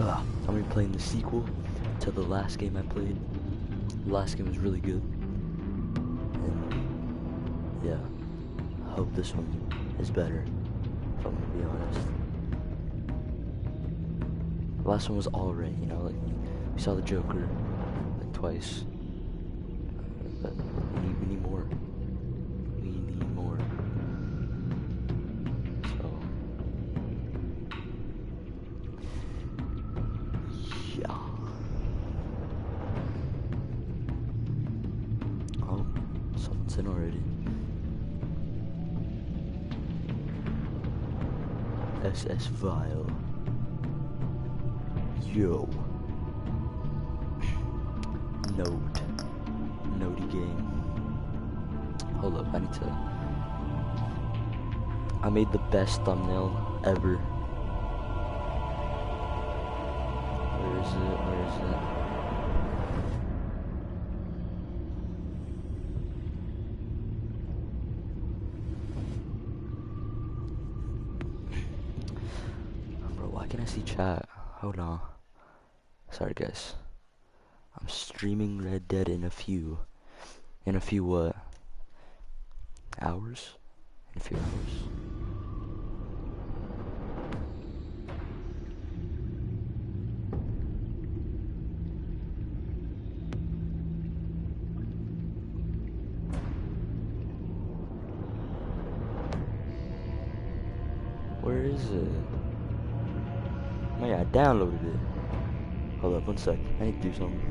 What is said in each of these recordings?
I'm replaying the sequel to the last game I played. The last game was really good. And yeah, I hope this one is better, if I'm gonna be honest. The last one was alright, you know, like, we saw the Joker, like, twice. But we need more. We need more. So, yeah. Oh, someone's in already. SS Vile. Yo. Nody game. Hold up, I made the best thumbnail ever. Where is it? Bro, why can't I see chat? Hold on. Sorry guys. I'm streaming Red Dead in a few what? Hours? In a few hours. Where is it? Oh yeah, I downloaded it. Hold up, 1 sec. I need to do something.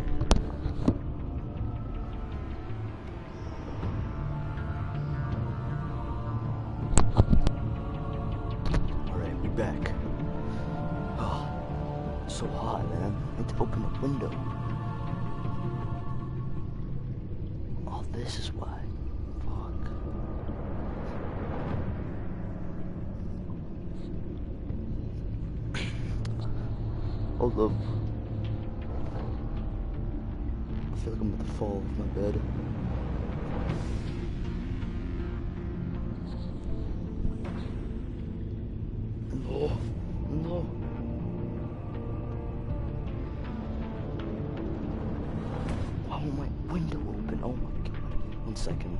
Alright, we back. Oh, it's so hot, man. I need to open the window. Oh, this is why. Fuck. Hold up. I feel like I'm about to fall off my bed. No. Oh, my window open. Oh my god. 1 second.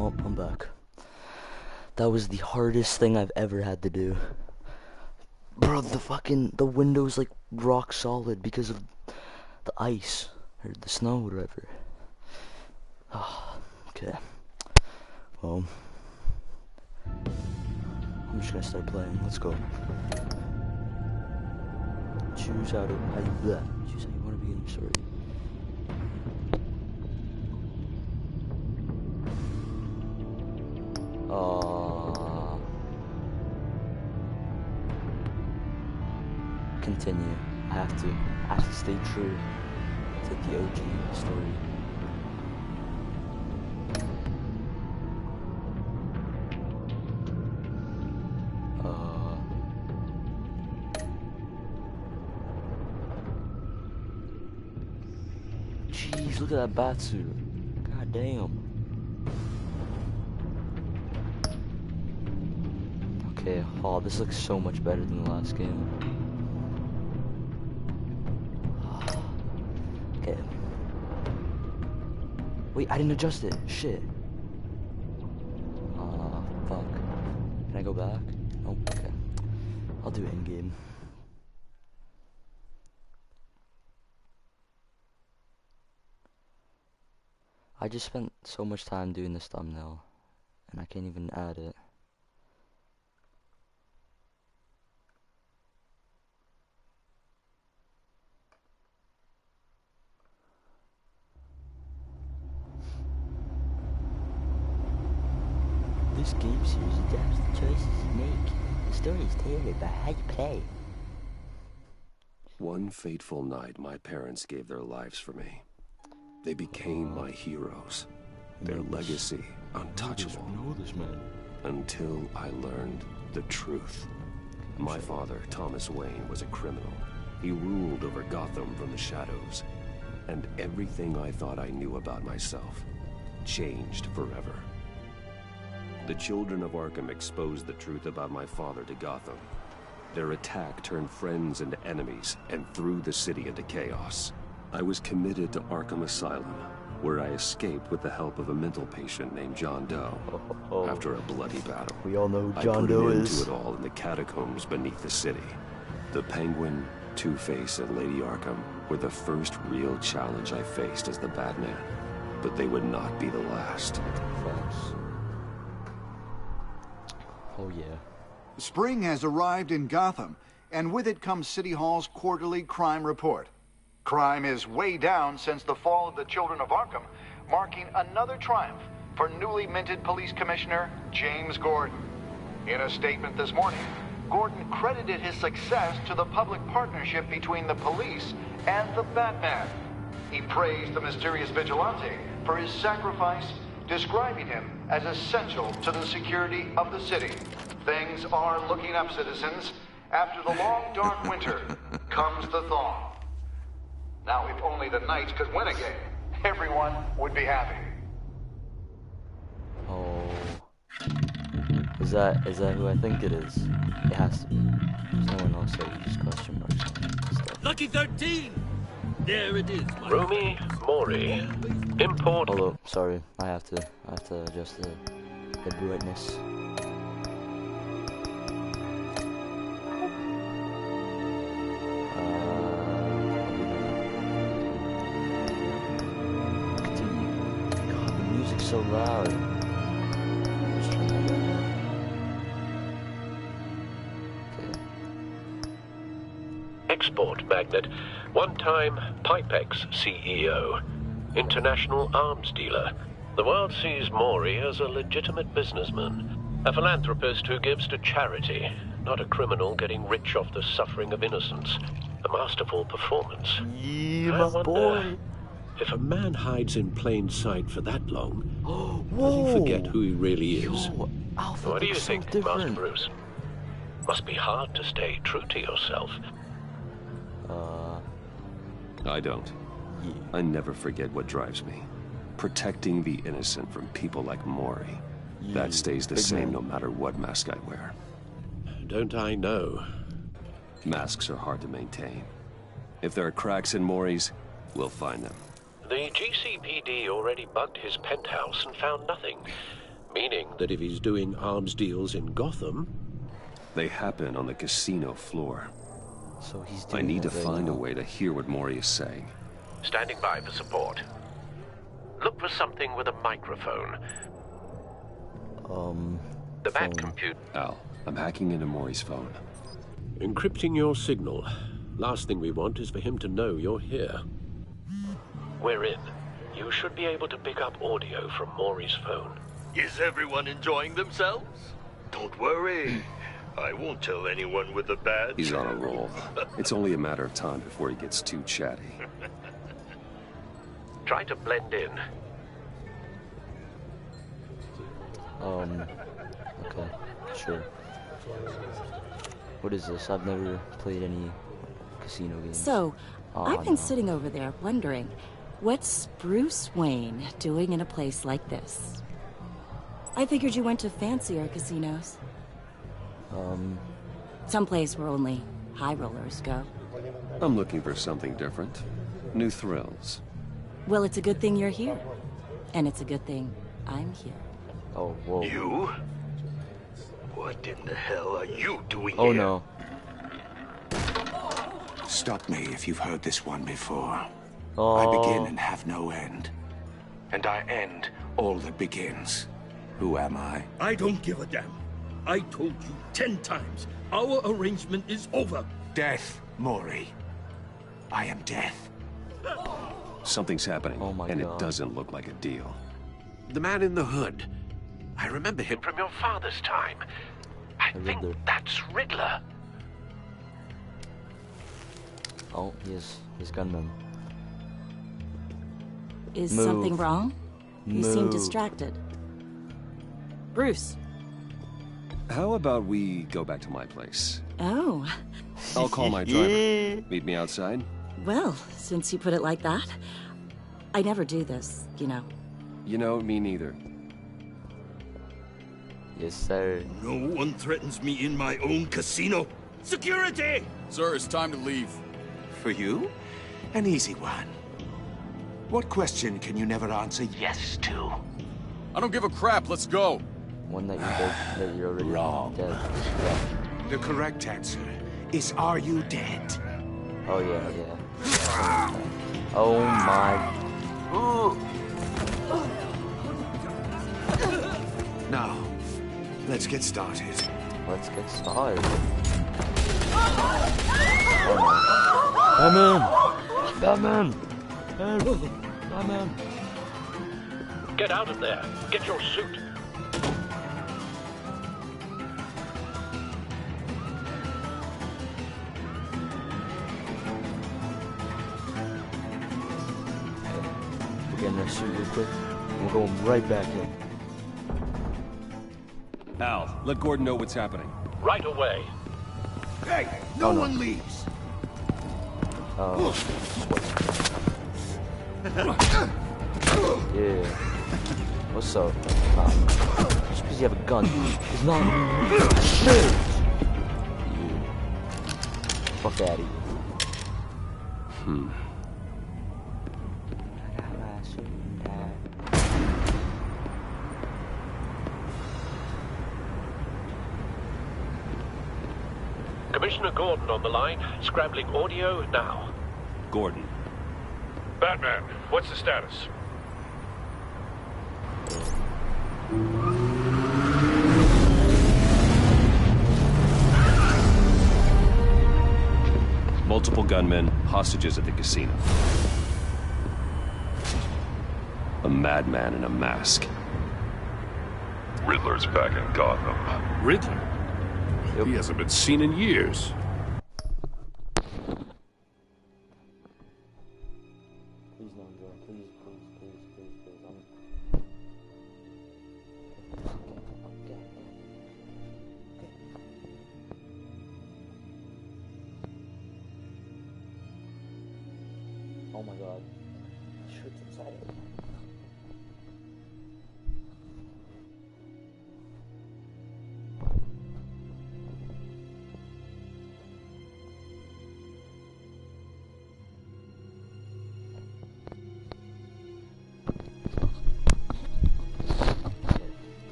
Oh, I'm back. That was the hardest thing I've ever had to do. Bro, the window's like rock solid because of the ice or the snow, whatever. Oh, okay. Well, I'm just gonna start playing. Let's go. Choose how you want to begin your story. Continue. I have to stay true to the OG story. Jeez, look at that Batsu. God damn. Okay, oh, this looks so much better than the last game. Okay. Wait, I didn't adjust it. Shit. Fuck. Can I go back? Oh, okay. I'll do it in game. I just spent so much time doing this thumbnail, and I can't even add it. This game series adapts the choices you make. The story is tailored by how you play. One fateful night, my parents gave their lives for me. They became my heroes. Their legacy untouchable. Know this man. Until I learned the truth. My father, Thomas Wayne, was a criminal. He ruled over Gotham from the shadows. And everything I thought I knew about myself changed forever. The children of Arkham exposed the truth about my father to Gotham. Their attack turned friends into enemies and threw the city into chaos. I was committed to Arkham Asylum, where I escaped with the help of a mental patient named John Doe. After a bloody battle, We all know who John Doe I put an end is. to it all in the catacombs beneath the city. The Penguin, Two-Face, and Lady Arkham were the first real challenge I faced as the Batman. But they would not be the last. Facts. Oh yeah. Spring has arrived in Gotham, and with it comes City Hall's quarterly crime report. Crime is way down since the fall of the Children of Arkham, marking another triumph for newly minted Police Commissioner James Gordon. In a statement this morning, Gordon credited his success to the public partnership between the police and the Batman. He praised the mysterious vigilante for his sacrifice, describing him as essential to the security of the city. Things are looking up, citizens. After the long, dark winter comes the thaw. Now, if only the Knights could win again, everyone would be happy. Oh. Is that who I think it is? It has to be. There's no one else that you just question marks and stuff. Lucky 13! There it is. Rumi Mori. Import. Hold up, sorry. I have to adjust the head brightness. God, the music's so loud. Just turn that down. Okay. Export magnate. One-time Pipex CEO. International arms dealer. The world sees Mori as a legitimate businessman. A philanthropist who gives to charity. Not a criminal getting rich off the suffering of innocence. A masterful performance. Yeah, I my wonder boy. if a man hides in plain sight for that long, does Whoa. he forget who he really is? Yo, Alfred What do you looks think, so Master different. Bruce? Must be hard to stay true to yourself. I don't. Yeah. I never forget what drives me. Protecting the innocent from people like Mori. Yeah, That stays the big same man. no matter what mask I wear. Don't I know? Masks are hard to maintain. If there are cracks in Mori's, we'll find them. The GCPD already bugged his penthouse and found nothing. Meaning that if he's doing arms deals in Gotham... They happen on the casino floor. So he's doing I need to that right find a now. way to hear what Mori is saying. Standing by for support. Look for something with a microphone. The phone. Bat compute. Al, I'm hacking into Mori's phone. Encrypting your signal. Last thing we want is for him to know you're here. We're in. You should be able to pick up audio from Mori's phone. Is everyone enjoying themselves? Don't worry. I won't tell anyone with a badge. He's on a roll. It's only a matter of time before he gets too chatty. Try to blend in. Okay, sure. What is this? I've never played any casino games. So, Oh, I've been no. sitting over there wondering, what's Bruce Wayne doing in a place like this? I figured you went to fancier casinos. Someplace where only high rollers go. I'm looking for something different. New thrills. Well, it's a good thing you're here. And it's a good thing I'm here. Oh, whoa. You? What in the hell are you doing Oh, here? no. Stop me if you've heard this one before. Oh. I begin and have no end. and I end all that begins. Who am I? I don't give a damn. I told you 10 times. Our arrangement is over. Death, Mori. I am death. Something's happening, Oh my and God. it doesn't look like a deal. The man in the hood. I remember him from your father's time. I think Riddler. that's Riddler. Oh, he's gunman. Is Move. something wrong? You seem Move. distracted. Bruce. How about we go back to my place? Oh, I'll call my driver. Meet me outside? well, since you put it like that. I never do this, you know. You know, me neither. Yes, sir. No one threatens me in my own casino. Security! Sir, it's time to leave. For you? An easy one. What question can you never answer yes to? I don't give a crap. Let's go. One that you're already Wrong. dead. Yeah. The correct answer is, are you dead? Oh yeah. Oh my. Now, let's get started. Let's get started. Oh no. Batman! Batman! Batman! Get out of there. Get your suit. We're getting our suit real quick. We're going right back in. Al, let Gordon know what's happening. Right away. Hey, no one leaves. Oh. Yeah. What's up? Nah. Just because you have a gun is not shit. You. Fuck out of here. I got my suit and tie. Commissioner Gordon on the line. Scrambling audio now. Gordon. Batman, what's the status? Multiple gunmen, hostages at the casino. A madman in a mask. Riddler's back in Gotham. Riddler? Yep. He hasn't been seen in years. Please no, Joe. Please. Oh my god. Shirt's inside it.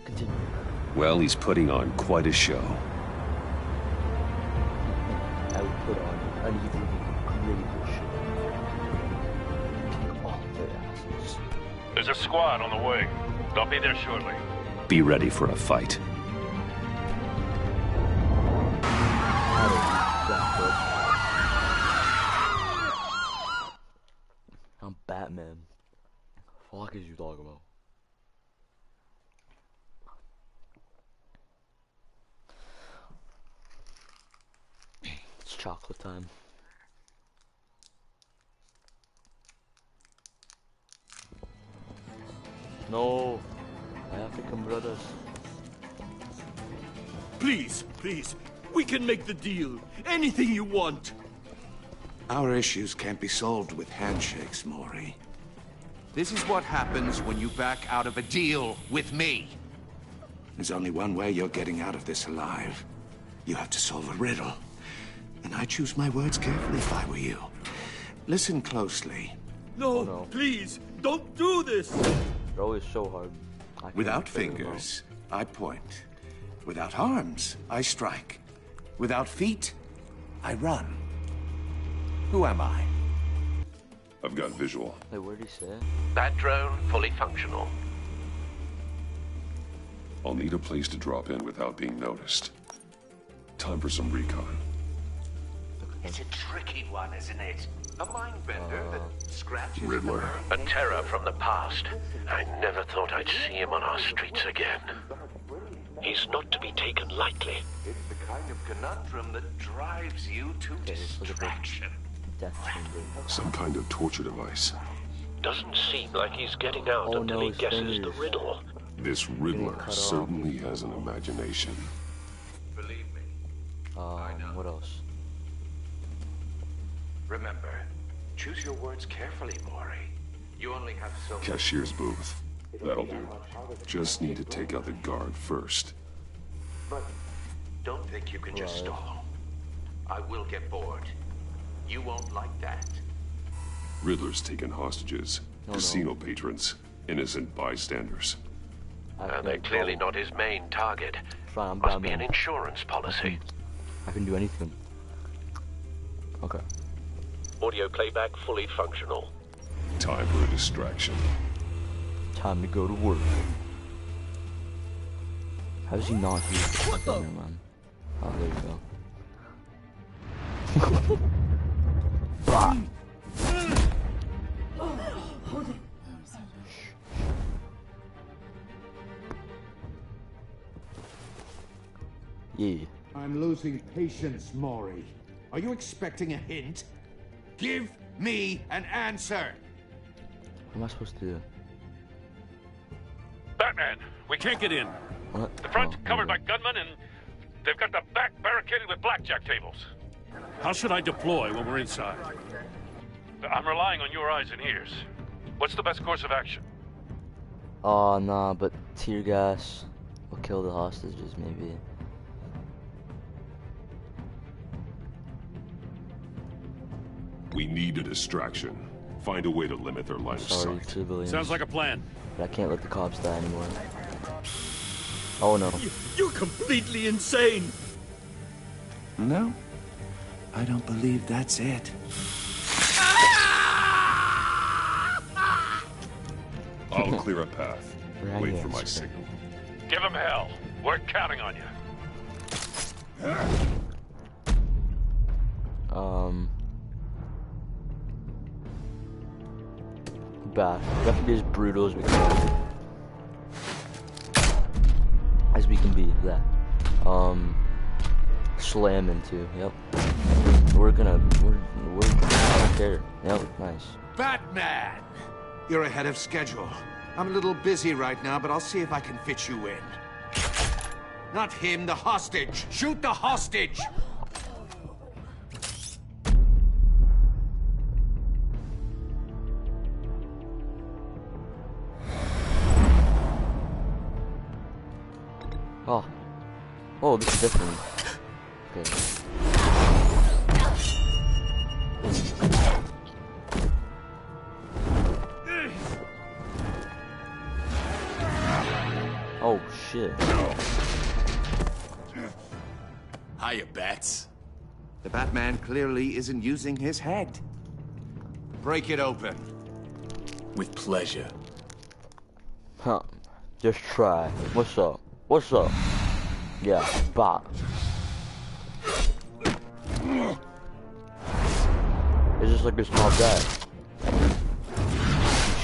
Continue. Well, he's putting on quite a show. I would put on an even greater show. Kick off their asses. There's a squad on the way. They'll be there shortly. Be ready for a fight. I'm Batman. Fuck is you talking about? It's chocolate time. No, African brothers. Please, we can make the deal. Anything you want. Our issues can't be solved with handshakes, Mori. This is what happens when you back out of a deal with me. There's only one way you're getting out of this alive. You have to solve a riddle. And I choose my words carefully if I were you. Listen closely. No, Oh, no. please, don't do this. They're always so hard. I can't Without figure them out. fingers, I point. Without arms, I strike. Without feet, I run. Who am I? I've got visual. Wait, what did he say? That drone fully functional. I'll need a place to drop in without being noticed. Time for some recon. It's a tricky one, isn't it? A mind bender that scratches Riddler. A terror from the past. I never thought I'd see him on our streets again. He's not to be taken lightly. It's the kind of conundrum that drives you to distraction. Death chamber. Some kind of torture device. Doesn't seem like he's getting out Oh, until no, he his guesses fingers. the riddle. This Riddler cut off. certainly has an imagination. Believe me. What else? Remember, choose your words carefully, Maury. You only have so much. Cashier's booth. That'll do. Just need to take out the guard first. But don't think you can just stall. I will get bored. You won't like that. Riddler's taken hostages. Casino patrons. Innocent bystanders. And they're clearly not his main target. Fine, I'm Must down be an there. insurance policy. I can do anything. Okay. Audio playback fully functional. Time for a distraction. Time to go to work. How does he not hear the never mind. Oh, there you go. Ah. Yeah. I'm losing patience, Maury. Are you expecting a hint? Give me an answer! What am I supposed to do? Batman, we can't get in. What? The front Oh, covered by okay. gunmen, and they've got the back barricaded with blackjack tables. How should I deploy when we're inside? I'm relying on your eyes and ears. What's the best course of action? Oh, nah, but tear gas will kill the hostages, maybe. We need a distraction. Find a way to limit their line of Sorry, sight. civilians. Sounds like a plan. But I can't let the cops die anymore. Oh no. You're completely insane. No, I don't believe that's it. I'll clear a path. Right Wait here, for my sir. signal. Give him hell. We're counting on you. Bad. We have to be as brutal as we can. As we can be, that. Slam into, yep. We're I don't care. Yep, nice. Batman! You're ahead of schedule. I'm a little busy right now, but I'll see if I can fit you in. Not him, the hostage! Shoot the hostage! Oh. Oh, this is different. Okay. Oh, shit. Hiya, Bats. The Batman clearly isn't using his head. Break it open. With pleasure. Huh. Just try. What's up? What's up? Yeah, bop. It's just like this small guy.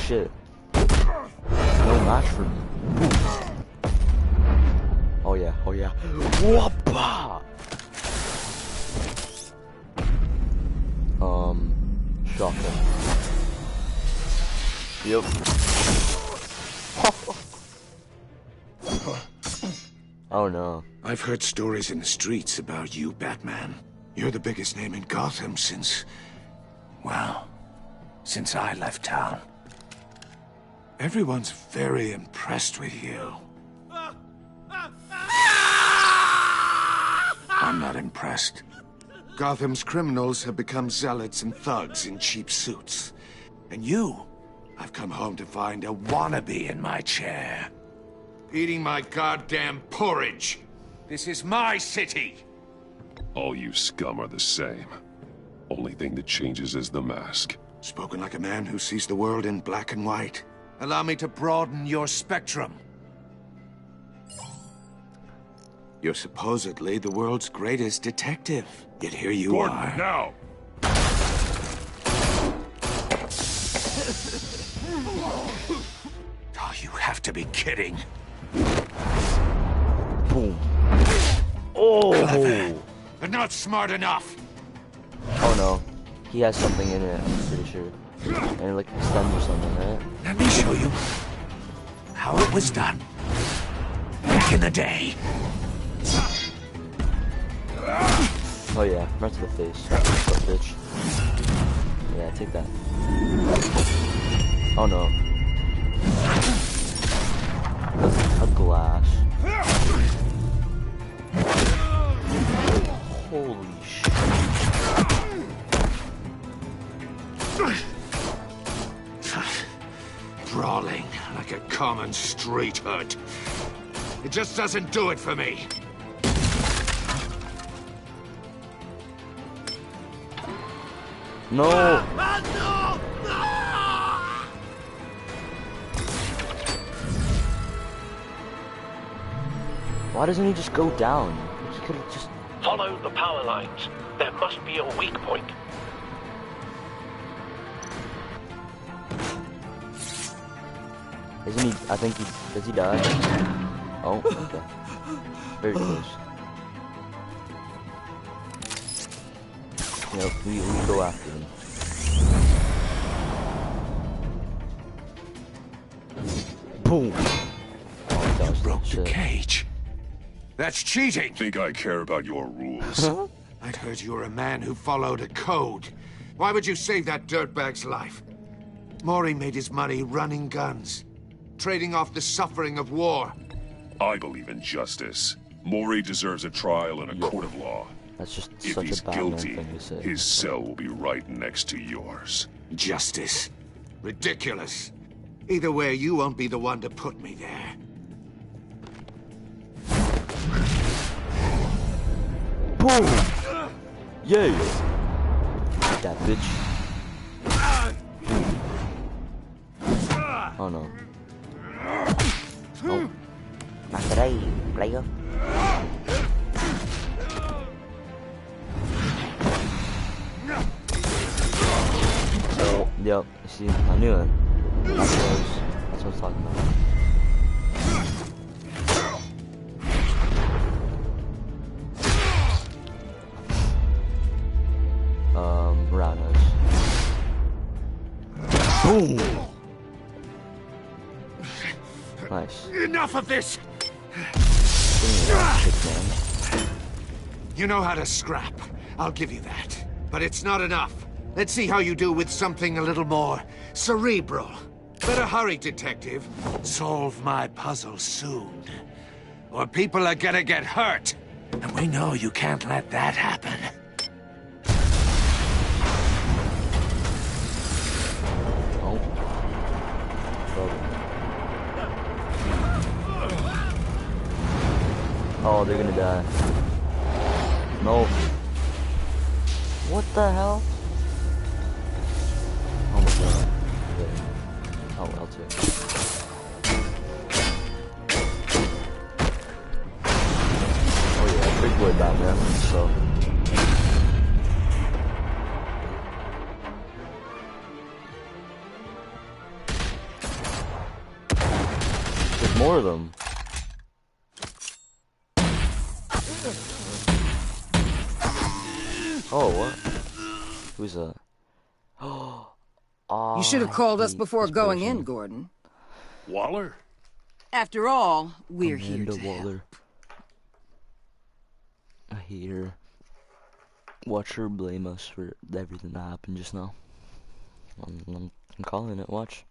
Shit. No match for me. Oh yeah, oh yeah. Whoppa! Shotgun. Yep. Oh no. I've heard stories in the streets about you, Batman. You're the biggest name in Gotham since... well, since I left town. Everyone's very impressed with you. I'm not impressed. Gotham's criminals have become zealots and thugs in cheap suits. And you, I've come home to find a wannabe in my chair. Eating my goddamn porridge. This is my city. All you scum are the same. Only thing that changes is the mask. Spoken like a man who sees the world in black and white. Allow me to broaden your spectrum. You're supposedly the world's greatest detective. Yet here you Gordon, are. now! Oh, you have to be kidding. Boom. Oh! Clever, but not smart enough. Oh no. He has something in it, I'm pretty sure. And it like extends or something, right? Let me show you how it was done back in the day. Oh yeah, right to the face. Fuck, bitch. Yeah, take that. Oh no. A glass. Holy shit. Brawling like a common street hood. It just doesn't do it for me. No! Why doesn't he just go down? He could have just... Follow the power lines. There must be a weak point. Isn't he... I think he... Does he die? Oh, okay. Very close. Yep, we go after him. Boom! Oh, You broke the cage. That's cheating. Think I care about your rules? I'd heard you were a man who followed a code. Why would you save that dirtbag's life? Maury made his money running guns, trading off the suffering of war. I believe in justice. Maury deserves a trial in a court of law. That's just If such he's a Batman guilty, thing to say. his cell will be right next to yours. Justice. Ridiculous. Either way, you won't be the one to put me there. Boom! Yay! That bitch. Oh no. Oh. Masteray, player. Yep, you see, I knew it. That's what I was talking about. Rhinos. Boom! Nice. Enough of this! You know how to scrap. I'll give you that. But it's not enough. Let's see how you do with something a little more cerebral. Better hurry, detective. Solve my puzzle soon. Or people are gonna get hurt. And we know you can't let that happen. Oh, they're gonna die. No. What the hell? Oh my god. Okay. Oh, well, too. Oh yeah, big boy Batman, so. There's more of them. Oh, what? Who's that? Oh, you should have called us before going in, Gordon. Waller? After all, we're here to Waller. I hate her. Watch her blame us for everything that happened just now. I'm calling it, watch.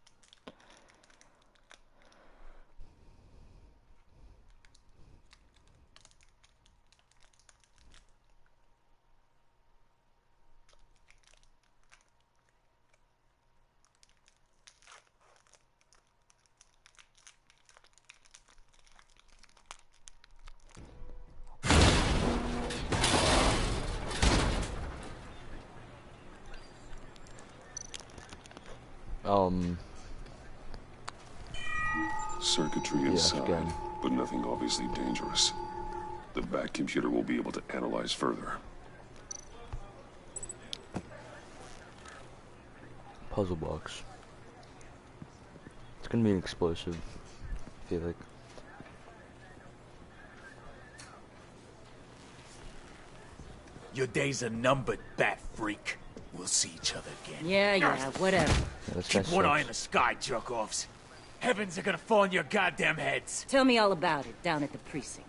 Circuitry inside, but nothing obviously dangerous. The back computer will be able to analyze further. Puzzle box. It's gonna be an explosive, I feel like. Your days are numbered, bat freak. We'll see each other again. Yeah, whatever. Yeah, Keep one eye in the sky, jerk-offs. Heavens are gonna fall on your goddamn heads. Tell me all about it down at the precinct.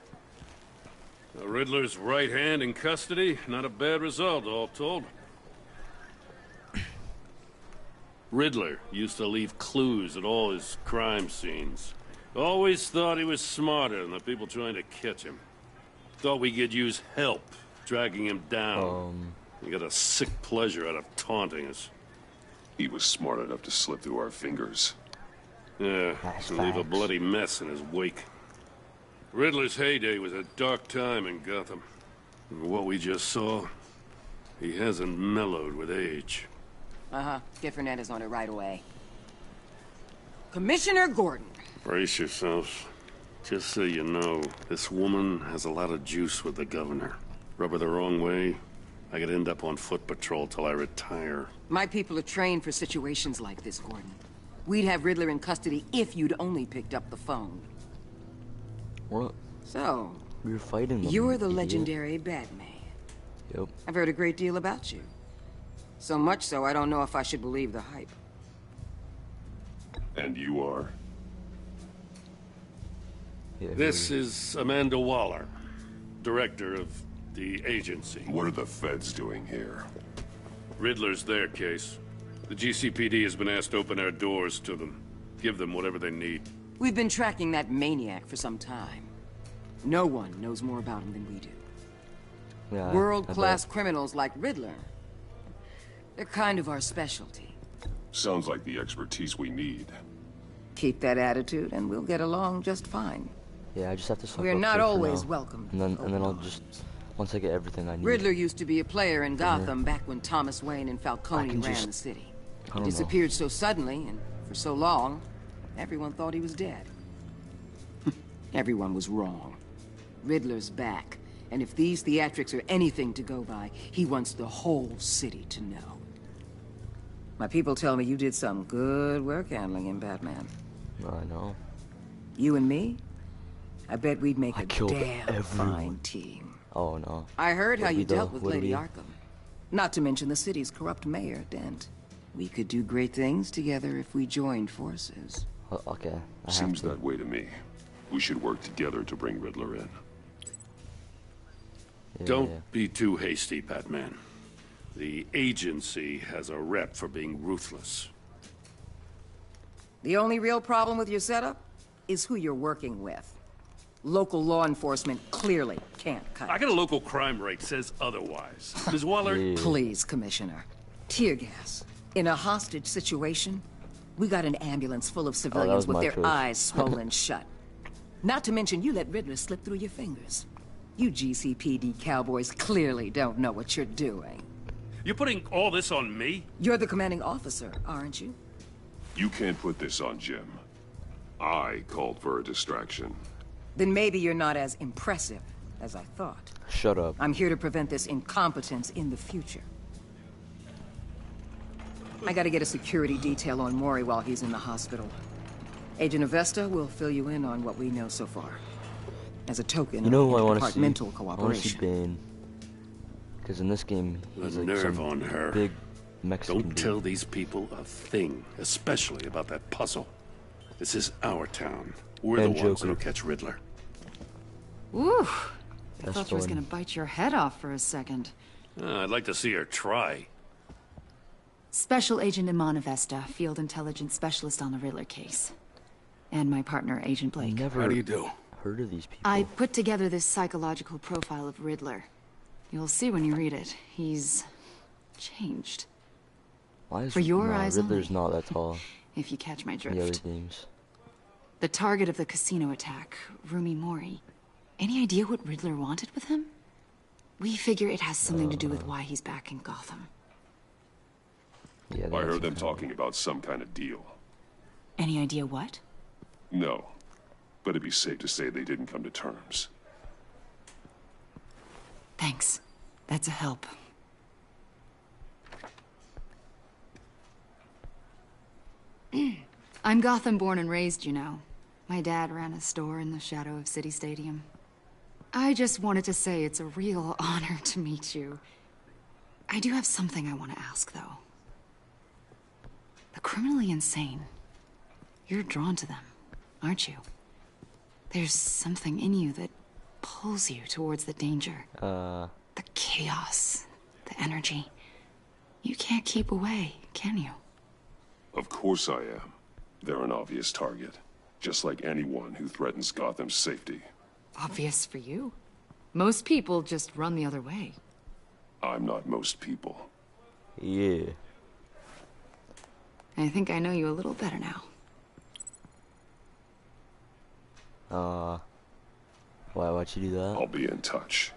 The Riddler's right hand in custody. Not a bad result, all told. Riddler used to leave clues at all his crime scenes. Always thought he was smarter than the people trying to catch him. Thought we could use help dragging him down. He got a sick pleasure out of taunting us. He was smart enough to slip through our fingers. Yeah, and leave a bloody mess in his wake. Riddler's heyday was a dark time in Gotham. And what we just saw, he hasn't mellowed with age. Get Fernandez on it right away. Commissioner Gordon. Brace yourselves. Just so you know, this woman has a lot of juice with the governor. Rub her the wrong way, I could end up on foot patrol till I retire. My people are trained for situations like this, Gordon. We'd have Riddler in custody if you'd only picked up the phone. What? So, we were fighting them, you're the idiot. legendary Batman. Yep. I've heard a great deal about you. So much so, I don't know if I should believe the hype. And you are? Yeah, This is Amanda Waller, director of the agency. What are the feds doing here? Riddler's their case. The GCPD has been asked to open our doors to them. Give them whatever they need. We've been tracking that maniac for some time. No one knows more about him than we do. Yeah, World-class criminals like Riddler. They're kind of our specialty. Sounds like the expertise we need. Keep that attitude and we'll get along just fine. Yeah, I just have to suck We're up not to it for always now. welcome. And then I'll just, once I get everything I need. Riddler used to be a player in Gotham back when Thomas Wayne and Falcone ran just- the city. I He don't know. disappeared so suddenly and for so long, everyone thought he was dead. Everyone was wrong. Riddler's back, and if these theatrics are anything to go by, he wants the whole city to know. My people tell me you did some good work handling him, Batman. I know. You and me? I bet we'd make a killed damn everyone. fine team. Oh no. I heard how Would you we, though? dealt with Would Lady we? Arkham. Not to mention the city's corrupt mayor, Dent. We could do great things together if we joined forces. Okay. I have Seems to. that way to me. We should work together to bring Riddler in. Yeah, Don't yeah. be too hasty, Batman. The agency has a rep for being ruthless. The only real problem with your setup is who you're working with. Local law enforcement clearly can't cut I it. got a local crime rate says otherwise. Ms. Waller, Please, Commissioner. Tear gas. In a hostage situation, we got an ambulance full of civilians was with my their choice. eyes swollen shut. Not to mention you let Riddler slip through your fingers. You GCPD cowboys clearly don't know what you're doing. you're putting all this on me? You're the commanding officer, aren't you? You can't put this on Jim. I called for a distraction. Then maybe you're not as impressive as I thought. Shut up. I'm here to prevent this incompetence in the future. I gotta get a security detail on Mori while he's in the hospital. Agent Avesta will fill you in on what we know so far. As a token You know who I of want to see? departmental I want to see cooperation. Bane. Because in this game, he's The like nerve some on her. big Mexican Don't dude. tell these people a thing, especially about that puzzle. This is our town. We're And the ones Joker. that'll catch Riddler. Ooh, I That's thought you was fun. gonna bite your head off for a second. I'd like to see her try. Special Agent Iman Avesta, Field Intelligence Specialist on the Riddler case. And my partner, Agent Blake. Never How do you do? heard of these people. I put together this psychological profile of Riddler. You'll see when you read it. He's changed. Why is for your nah, eyes Riddler's only. not that tall If you catch my in the other drift. games. The target of the casino attack, Rumi Mori. Any idea what Riddler wanted with him? We figure it has something to do with why he's back in Gotham. Yeah, I heard them talking about some kind of deal. Any idea what? No, but it'd be safe to say they didn't come to terms. Thanks. That's a help. I'm Gotham born and raised, you know. My dad ran a store in the shadow of City Stadium. I just wanted to say it's a real honor to meet you. I do have something I want to ask, though. The criminally insane. You're drawn to them, aren't you? There's something in you that pulls you towards the danger. The chaos, the energy. You can't keep away, can you? Of course I am. They're an obvious target. Just like anyone who threatens Gotham's safety. Obvious for you. Most people just run the other way. I'm not most people. Yeah. I think I know you a little better now. Why'd you do that? I'll be in touch.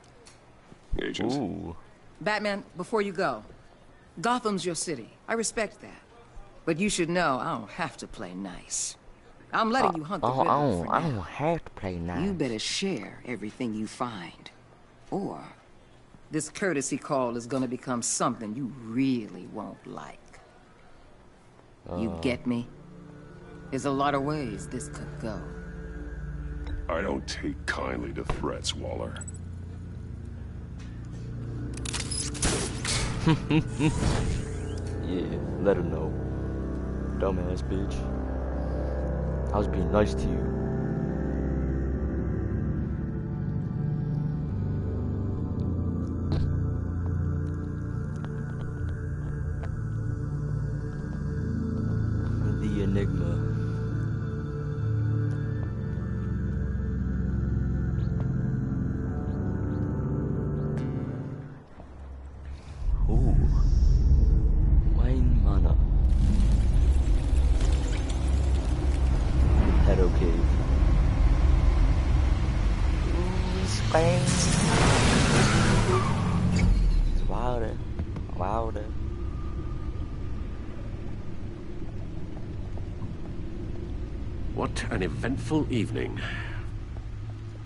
Agent. Ooh. Batman, before you go, Gotham's your city. I respect that. But you should know I don't have to play nice. I'm letting you hunt the Riddler for I now. don't have to play nice. You better share everything you find. Or this courtesy call is gonna become something you really won't like. You get me? There's a lot of ways this could go. I don't take kindly to threats, Waller. Yeah, let her know. Dumbass bitch. I was being nice to you. The Enigma. Ooh. Wayne Manor. Pedo Cave. Ooh, Spain. It's wilder. Wilder. What an eventful evening.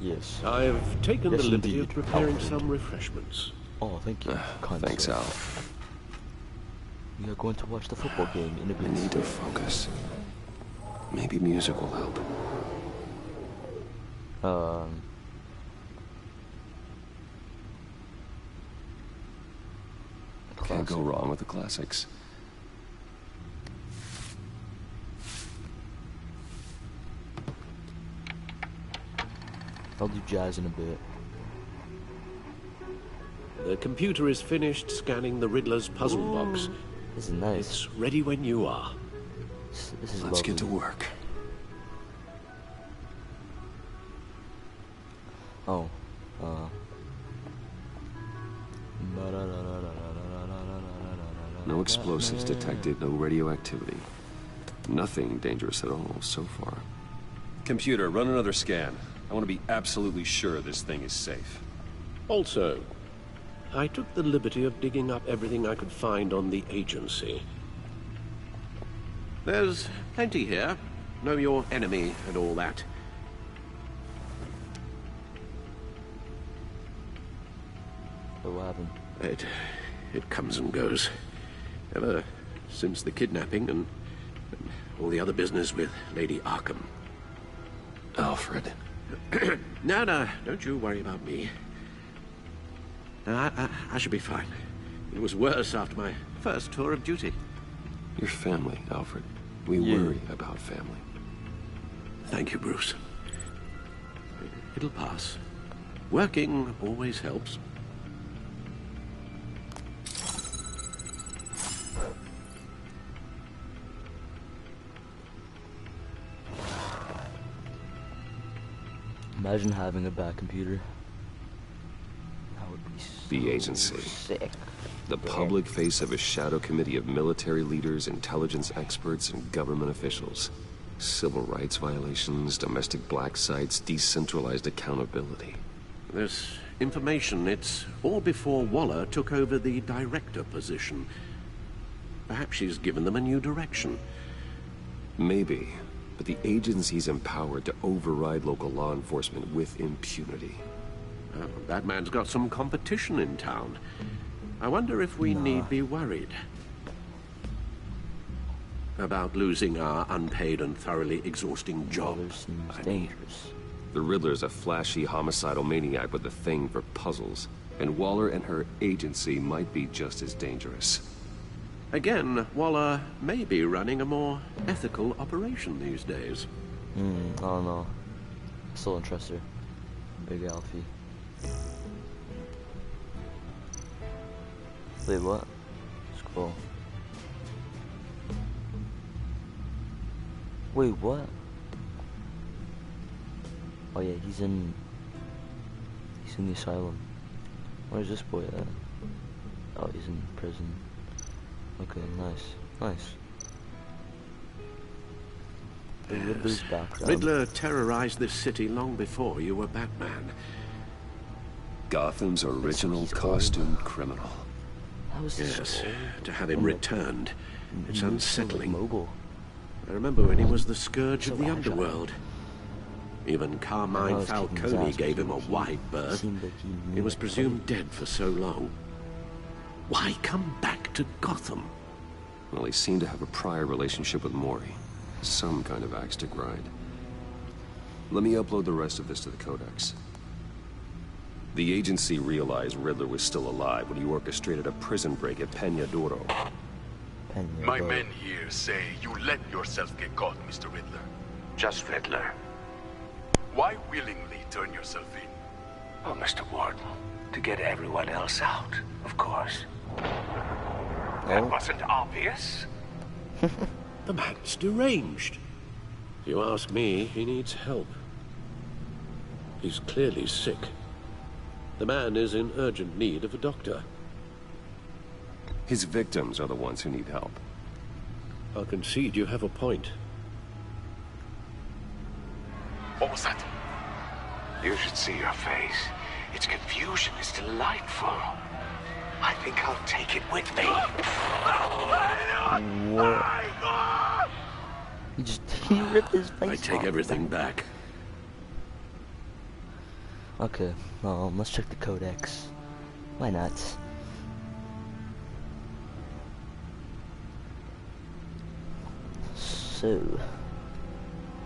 Yes. I've taken Yes, the liberty indeed, of preparing Alfred. some refreshments. Oh, thank you. Kind Thanks, sir. Al. We are going to watch the football game in a I bit. need to focus. Maybe music will help. Can't go wrong with the classics. I'll do jazz in a bit. The computer is finished scanning the Riddler's puzzle box. This is nice. It's ready when you are. This is Let's get to lovely. work. Oh, No explosives detected, no radioactivity. Nothing dangerous at all so far. Computer, run another scan. I want to be absolutely sure this thing is safe. Also, I took the liberty of digging up everything I could find on the agency. There's plenty here. Know your enemy and all that. So what happened? It comes and goes. Ever since the kidnapping and all the other business with Lady Arkham. Alfred. No, don't you worry about me. I should be fine. It was worse after my first tour of duty. Your family, Alfred. We worry about family. Thank you, Bruce. It'll pass. Working always helps. Imagine having a back computer. That would be The agency. sick. The public face of a shadow committee of military leaders, intelligence experts, and government officials. Civil rights violations, domestic black sites, decentralized accountability. This information, it's all before Waller took over the director position. Perhaps she's given them a new direction. Maybe, but the agency's empowered to override local law enforcement with impunity. Oh, Batman's got some competition in town. I wonder if we need be worried about losing our unpaid and thoroughly exhausting job. Dangerous. The Riddler's a flashy homicidal maniac with a thing for puzzles, and Waller and her agency might be just as dangerous. Again, Waller may be running a more ethical operation these days. I don't know. Still interested. Big Alfie. Wait, what? Scroll. Wait, what? Oh yeah, he's in the asylum. Where's this boy at? Oh, he's in prison. Okay, nice. The Riddler's background. Riddler terrorized this city long before you were Batman. Gotham's original costumed criminal. Yes, to have him returned. It's unsettling. Mobile. I remember when he was the scourge of the underworld. Even Carmine Falcone gave him a wide berth. He was presumed dead for so long. Why come back to Gotham? Well, he seemed to have a prior relationship with Mori. Some kind of axe to grind. Let me upload the rest of this to the Codex. The agency realized Riddler was still alive when he orchestrated a prison break at Peñadoro. My men here say you let yourself get caught, Mr. Riddler. Just Riddler. Why willingly turn yourself in? Oh, Mr. Warden, to get everyone else out, of course. That wasn't obvious. The man's deranged. If you ask me, he needs help. He's clearly sick. The man is in urgent need of a doctor. His victims are the ones who need help. I'll concede you have a point. What was that? You should see your face. Its confusion is delightful. I think I'll take it with me. What? He ripped his face I take off. everything back. Okay, let's check the Codex. Why not? So,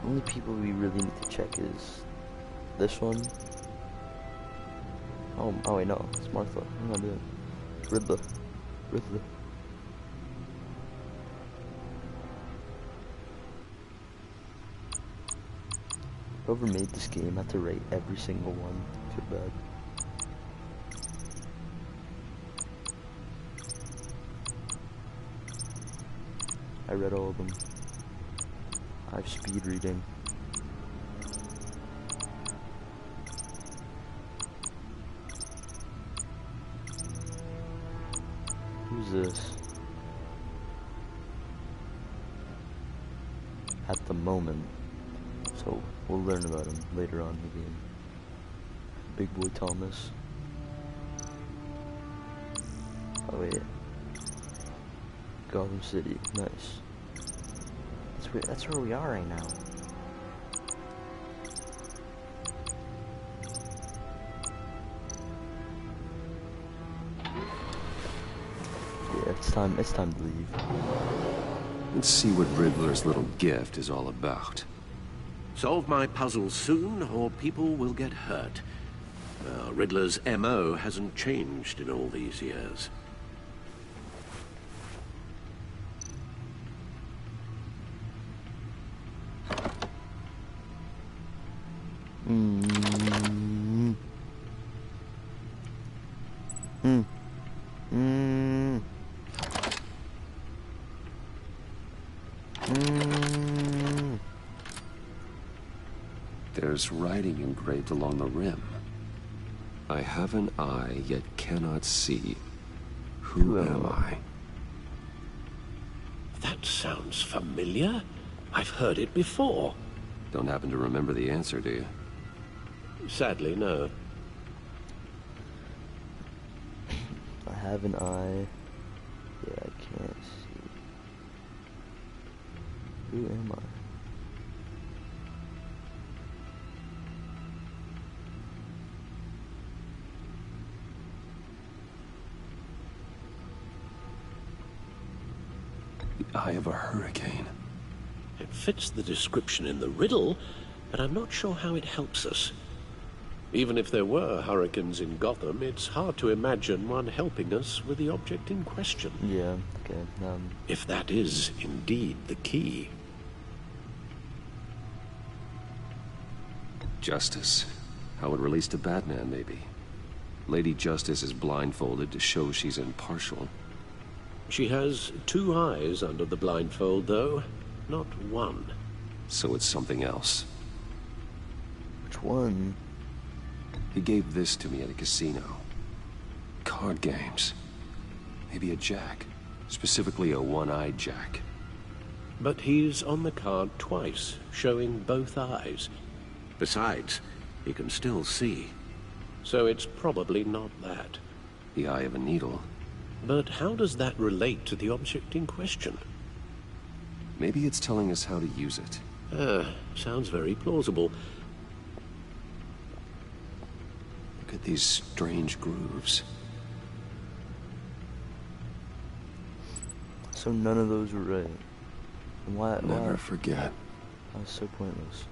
only people we really need to check is this one. Oh wait, no, it's Martha. I'm not doing it. Riddler. Whoever made this game had to rate every single one. Too bad. I read all of them. I have speed reading. Who's this? At the moment. So, we'll learn about him later on in the game. Big Boy Thomas. Oh wait. Gotham City, nice. That's where we are right now. Yeah, it's time to leave. Let's see what Riddler's little gift is all about. Solve my puzzle soon, or people will get hurt. Riddler's MO hasn't changed in all these years. There's writing engraved along the rim. I have an eye, yet cannot see. Who am I? That sounds familiar. I've heard it before. Don't happen to remember the answer, do you? Sadly, no. I have an eye. Yeah, I can't see. Who am I? The eye of a hurricane. It fits the description in the riddle, but I'm not sure how it helps us. Even if there were hurricanes in Gotham, it's hard to imagine one helping us with the object in question. Yeah, okay, If that is indeed the key. Justice. How it relates to Batman, maybe. Lady Justice is blindfolded to show she's impartial. She has 2 eyes under the blindfold, though, not 1. So it's something else. Which one? He gave this to me at a casino. Card games. Maybe a jack. Specifically a one-eyed jack. But he's on the card twice, showing both eyes. Besides, he can still see. So it's probably not that. The eye of a needle. But how does that relate to the object in question? Maybe it's telling us how to use it. Sounds very plausible. Look at these strange grooves. So none of those were right. Why? Never forget. That was so pointless.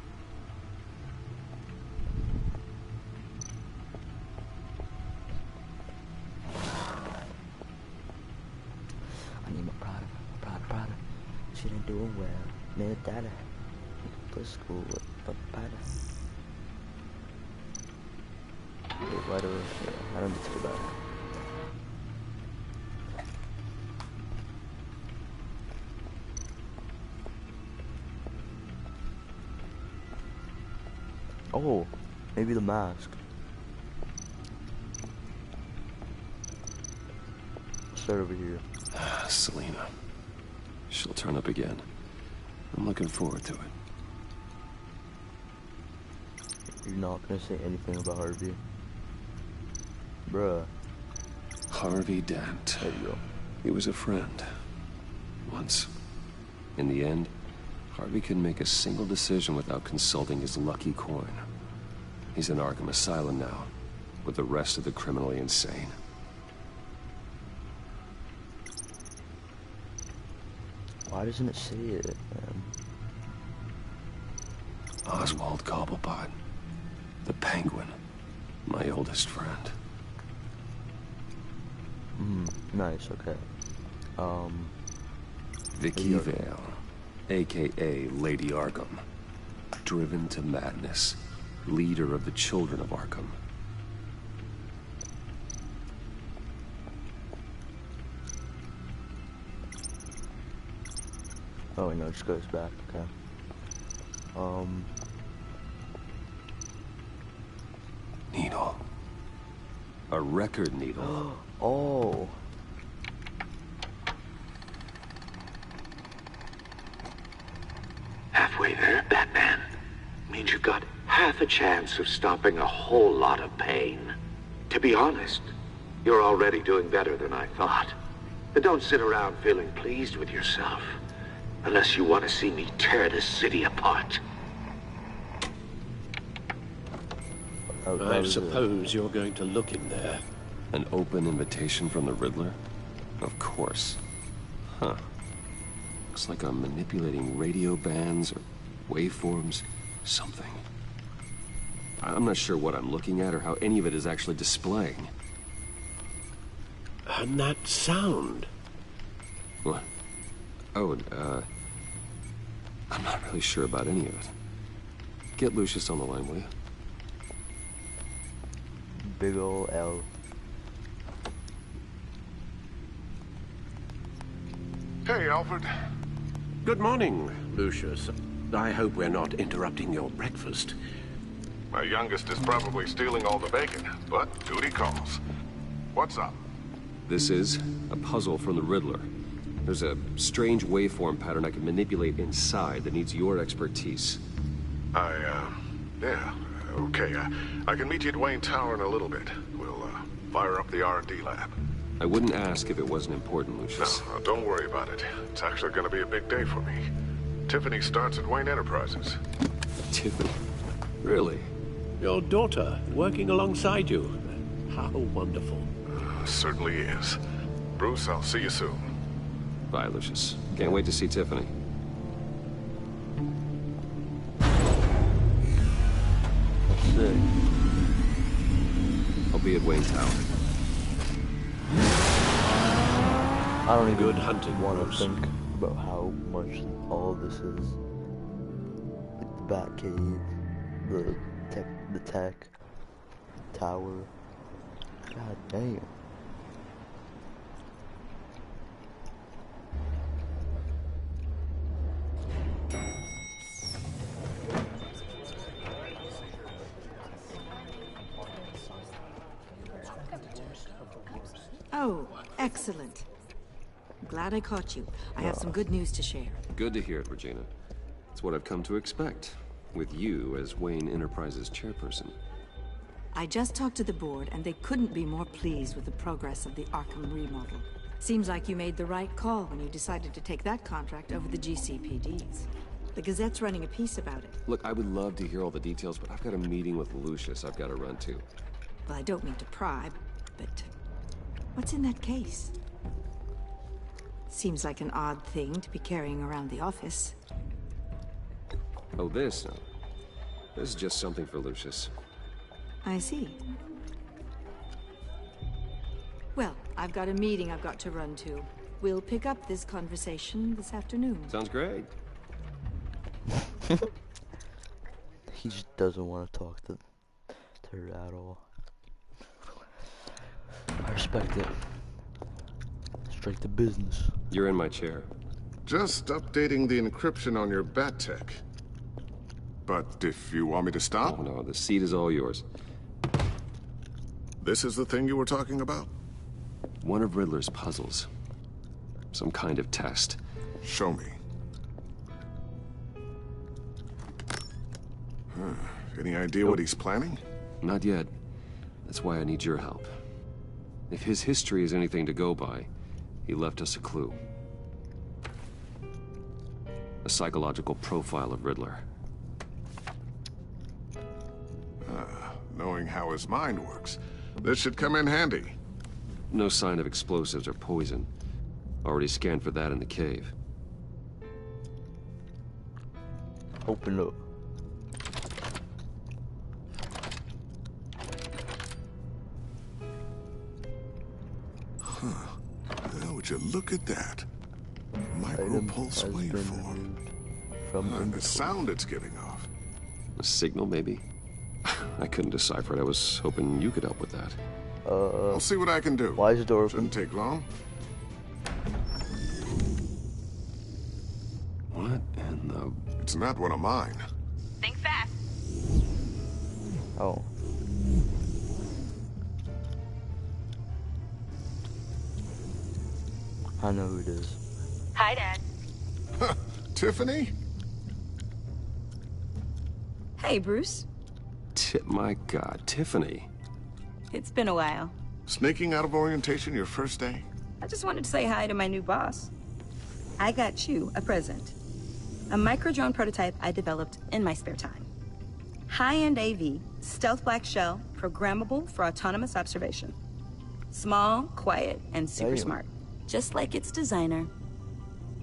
I need my Prada. She ain't doing well. Man, Dada. Play school with Prada. Why do I don't need to go back. Oh, maybe the mask. Start over here. Selina. She'll turn up again. I'm looking forward to it. You're not gonna say anything about Harvey? Bruh. Harvey Dent. There you go. He was a friend. Once. In the end, Harvey couldn't make a single decision without consulting his lucky coin. He's in Arkham Asylum now, with the rest of the criminally insane. Why doesn't it say it, man? Oswald Cobblepot. The Penguin. My oldest friend. Nice, okay. Vicky Vale, a.k.a. Lady Arkham. Driven to madness. Leader of the Children of Arkham. Oh, no, it just goes back, okay. Needle. A record needle. Oh. Halfway there, Batman. Means you've got half a chance of stopping a whole lot of pain. To be honest, you're already doing better than I thought. But don't sit around feeling pleased with yourself. Unless you want to see me tear this city apart. I suppose you're going to look in there. An open invitation from the Riddler? Of course. Huh. Looks like I'm manipulating radio bands or waveforms. Something. I'm not sure what I'm looking at or how any of it is actually displaying. And that sound. What? Oh, I'm not really sure about any of it. Get Lucius on the line, will you? Big ol' L. Hey, Alfred. Good morning, Lucius. I hope we're not interrupting your breakfast. My youngest is probably stealing all the bacon, but duty calls. What's up? This is a puzzle from the Riddler. There's a strange waveform pattern I can manipulate inside that needs your expertise. Yeah, okay. I can meet you at Wayne Tower in a little bit. We'll, fire up the R&D lab. I wouldn't ask if it wasn't important, Lucius. No, don't worry about it. It's actually gonna be a big day for me. Tiffany starts at Wayne Enterprises. Tiffany? Really? Your daughter, working alongside you. How wonderful. Certainly is. Bruce, I'll see you soon. Bye, Lucius. Can't wait to see Tiffany. Sick. I'll be at Wayne Tower. I don't even Good hunting, want Bruce. to think about how much all this is. Like the Batcave, the tech tower. God damn. Oh, excellent. I'm glad I caught you. I have some good news to share. Good to hear it, Regina. It's what I've come to expect, with you as Wayne Enterprises chairperson. I just talked to the board, and they couldn't be more pleased with the progress of the Arkham remodel. Seems like you made the right call when you decided to take that contract over the GCPD's. The Gazette's running a piece about it. Look, I would love to hear all the details, but I've got a meeting with Lucius I've got to run to. Well, I don't mean to pry, but what's in that case? Seems like an odd thing to be carrying around the office. Oh, this? No. This is just something for Lucius. I see. Well, I've got a meeting I've got to run to. We'll pick up this conversation this afternoon. Sounds great. He just doesn't want to talk to her at all. I respect it. Straight to business. You're in my chair. Just updating the encryption on your Bat-Tech. But if you want me to stop... Oh, no, the seat is all yours. This is the thing you were talking about? One of Riddler's puzzles. Some kind of test. Show me. Any idea what he's planning? Not yet. That's why I need your help. If his history is anything to go by, he left us a clue. A psychological profile of Riddler. Knowing how his mind works, this should come in handy. No sign of explosives or poison. Already scanned for that in the cave. Open up. Well, would you look at that? Micro-pulse waveform. The sound it's giving off. A signal, maybe? I couldn't decipher it. I was hoping you could help with that. I'll see what I can do. Why is the door open? Shouldn't take long. What in the... It's not one of mine. Think fast. Oh. I know who it is. Hi, Dad. Tiffany? Hey, Bruce. My God, Tiffany. It's been a while. Sneaking out of orientation your first day? I just wanted to say hi to my new boss. I got you a present. A micro-drone prototype I developed in my spare time. High-end AV, stealth black shell, programmable for autonomous observation. Small, quiet, and super smart. Just like its designer.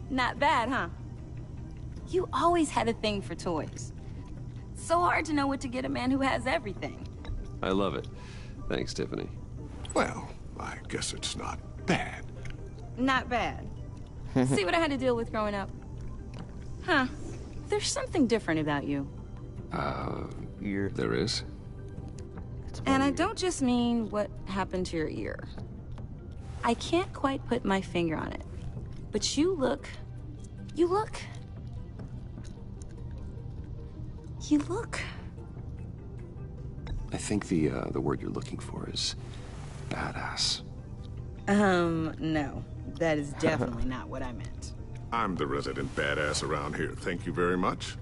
Not bad, huh? You always had a thing for toys. So hard to know what to get a man who has everything. I love it. Thanks, Tiffany. Well, I guess it's not bad. Not bad. See what I had to deal with growing up? Huh. There's something different about you. There is? And I don't just mean what happened to your ear. I can't quite put my finger on it. But you look... I think the word you're looking for is badass. No. That is definitely not what I meant. I'm the resident badass around here. Thank you very much.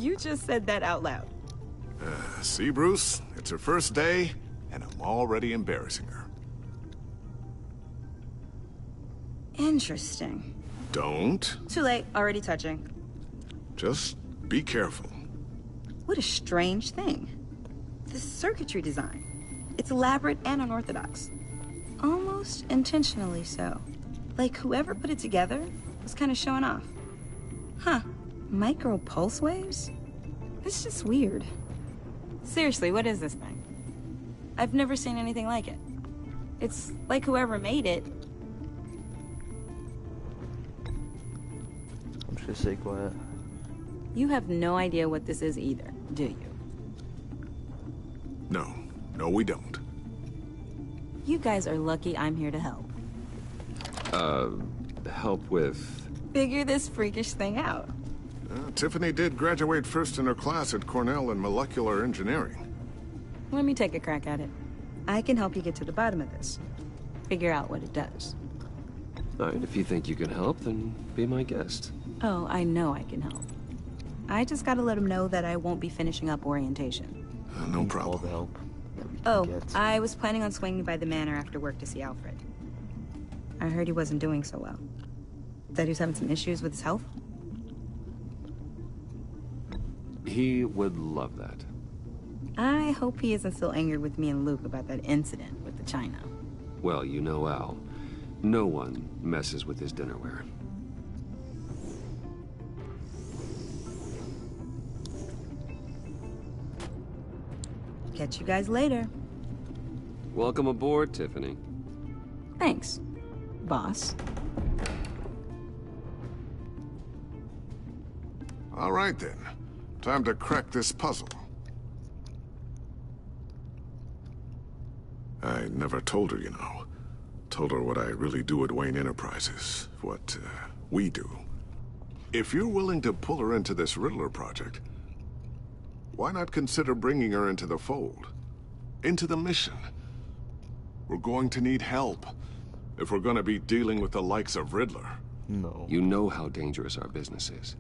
You just said that out loud. See, Bruce? It's her first day, and I'm already embarrassing her. Interesting. Don't. Too late. Already touching. Just be careful. What a strange thing. The circuitry design. It's elaborate and unorthodox. Almost intentionally so. Like whoever put it together was kind of showing off. Huh. Micro pulse waves? It's just weird. Seriously, what is this thing? I've never seen anything like it. It's like whoever made it. I'm just gonna stay quiet. You have no idea what this is either, do you? No. No, we don't. You guys are lucky I'm here to help. Help with... Figure this freakish thing out. Tiffany did graduate first in her class at Cornell in molecular engineering. Let me take a crack at it. I can help you get to the bottom of this. Figure out what it does. All right, if you think you can help, then be my guest. Oh, I know I can help. I just gotta let him know that I won't be finishing up orientation. No problem. All the help that we can Oh, get. I was planning on swinging by the manor after work to see Alfred. I heard he wasn't doing so well. That he was having some issues with his health? He would love that. I hope he isn't still angered with me and Luke about that incident with the china. Well, you know Al. No one messes with his dinnerware. Catch you guys later. Welcome aboard, Tiffany. Thanks, boss. All right, then. Time to crack this puzzle. I never told her, you know. Told her what I really do at Wayne Enterprises. What, we do. If you're willing to pull her into this Riddler project, why not consider bringing her into the fold? Into the mission? We're going to need help if we're going to be dealing with the likes of Riddler. No. You know how dangerous our business is.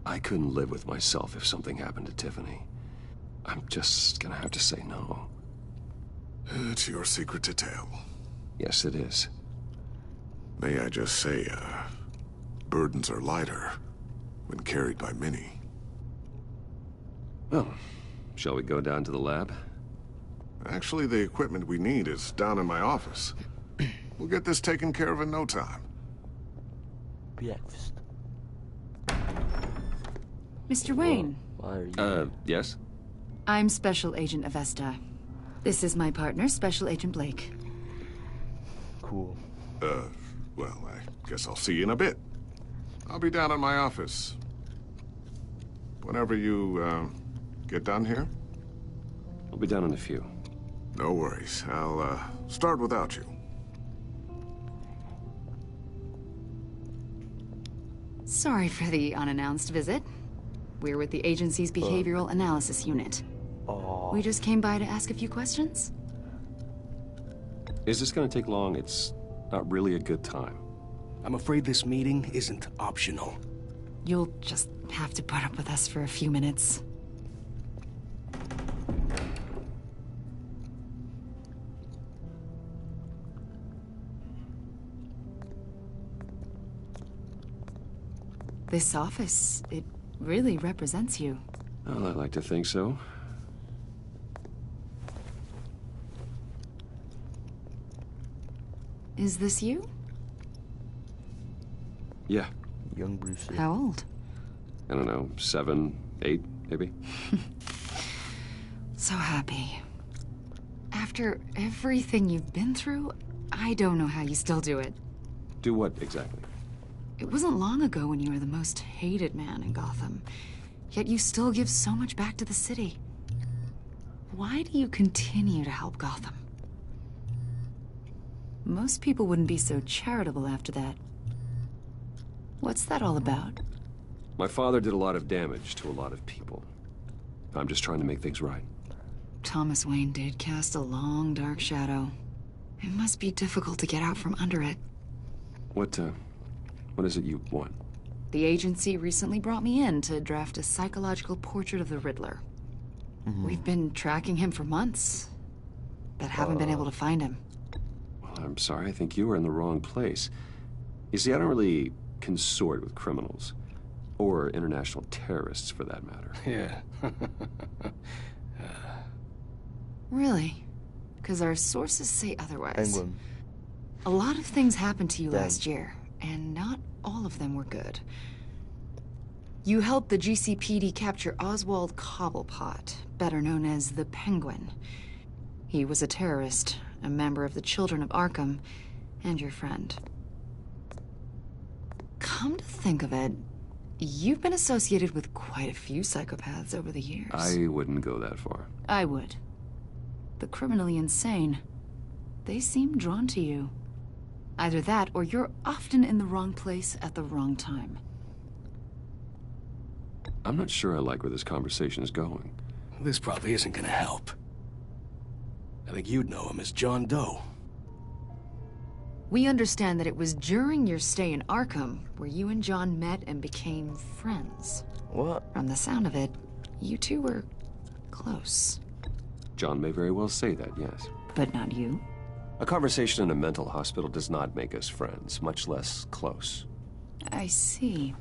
I couldn't live with myself if something happened to Tiffany. I'm just gonna have to say no. It's your secret to tell. Yes, it is. May I just say, burdens are lighter when carried by many. Well, shall we go down to the lab? Actually, the equipment we need is down in my office. We'll get this taken care of in no time. Breakfast. Mr. Wayne. Why are you... Yes? I'm Special Agent Avesta. This is my partner, Special Agent Blake. Cool. Well, I guess I'll see you in a bit. I'll be down in my office. Whenever you, get done here? I'll be down in a few. No worries. I'll, start without you. Sorry for the unannounced visit. We're with the agency's behavioral analysis unit. We just came by to ask a few questions. Is this gonna take long? It's not really a good time. I'm afraid this meeting isn't optional. You'll just have to put up with us for a few minutes. This office, it really represents you. Well, I like to think so. Is this you? Yeah. Young Bruce. How old? I don't know, 7, 8, maybe? So happy. After everything you've been through, I don't know how you still do it. Do what, exactly? It wasn't long ago when you were the most hated man in Gotham. Yet you still give so much back to the city. Why do you continue to help Gotham? Most people wouldn't be so charitable after that. What's that all about? My father did a lot of damage to a lot of people. I'm just trying to make things right. Thomas Wayne did cast a long, dark shadow. It must be difficult to get out from under it. What is it you want? The agency recently brought me in to draft a psychological portrait of the Riddler. We've been tracking him for months, but haven't been able to find him. Well, I'm sorry, I think you were in the wrong place. You see, I don't really consort with criminals. Or international terrorists, for that matter. Yeah. Really? Because our sources say otherwise. Penguin. A lot of things happened to you Damn. last year, and not all of them were good. You helped the GCPD capture Oswald Cobblepot, better known as the Penguin. He was a terrorist, a member of the Children of Arkham, and your friend. Come to think of it, you've been associated with quite a few psychopaths over the years. I wouldn't go that far. I would. The criminally insane. They seem drawn to you. Either that, or you're often in the wrong place at the wrong time. I'm not sure I like where this conversation is going. This probably isn't gonna help. I think you'd know him as John Doe. We understand that it was during your stay in Arkham where you and John met and became friends. What? From the sound of it, you two were close. John may very well say that, yes. But not you. A conversation in a mental hospital does not make us friends, much less close. I see.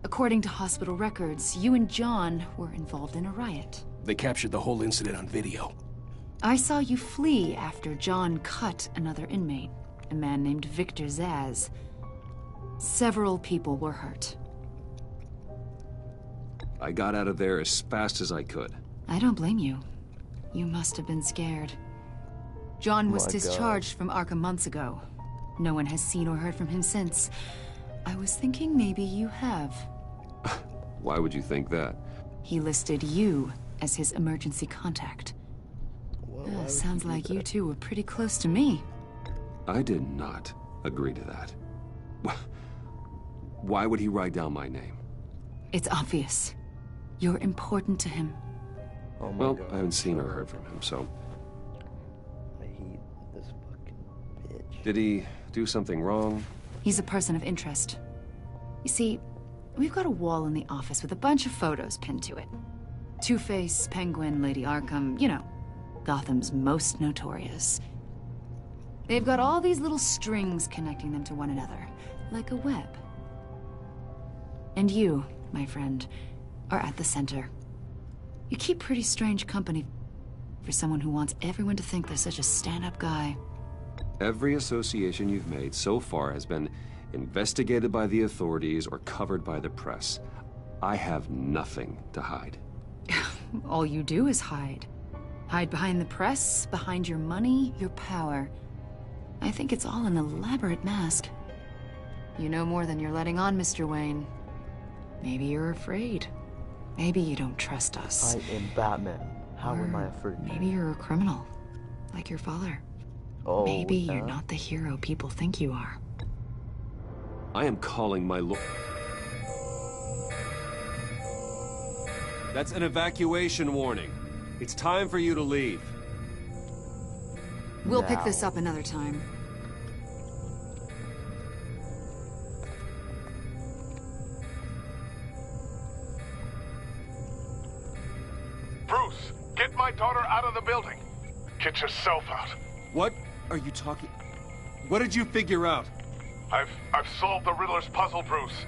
According to hospital records, you and John were involved in a riot. They captured the whole incident on video. I saw you flee after John cut another inmate, a man named Victor Zsasz. Several people were hurt. I got out of there as fast as I could. I don't blame you. You must have been scared. John was My discharged from Arkham months ago. No one has seen or heard from him since. I was thinking maybe you have. Why would you think that? He listed you as his emergency contact. Sounds like you two were pretty close to me. I did not agree to that. Why would he write down my name? It's obvious. You're important to him. Oh my Well, God. I haven't seen or heard from him, so... I hate this fucking bitch. Did he do something wrong? He's a person of interest. You see, we've got a wall in the office with a bunch of photos pinned to it. Two-Face, Penguin, Lady Arkham, you know, Gotham's most notorious. They've got all these little strings connecting them to one another, like a web. And you, my friend, are at the center. You keep pretty strange company for someone who wants everyone to think they're such a stand-up guy. Every association you've made so far has been investigated by the authorities or covered by the press. I have nothing to hide. All you do is hide. Hide behind the press, behind your money, your power. I think it's all an elaborate mask. You know more than you're letting on, Mr. Wayne. Maybe you're afraid. Maybe you don't trust us. I am Batman. How am I afraid? Maybe you're a criminal, like your father. Oh, Maybe yeah? you're not the hero people think you are. I am calling my lord. That's an evacuation warning. It's time for you to leave. We'll pick this up another time. Bruce, get my daughter out of the building. Get yourself out. What are you talking? What did you figure out? I've solved the Riddler's puzzle, Bruce.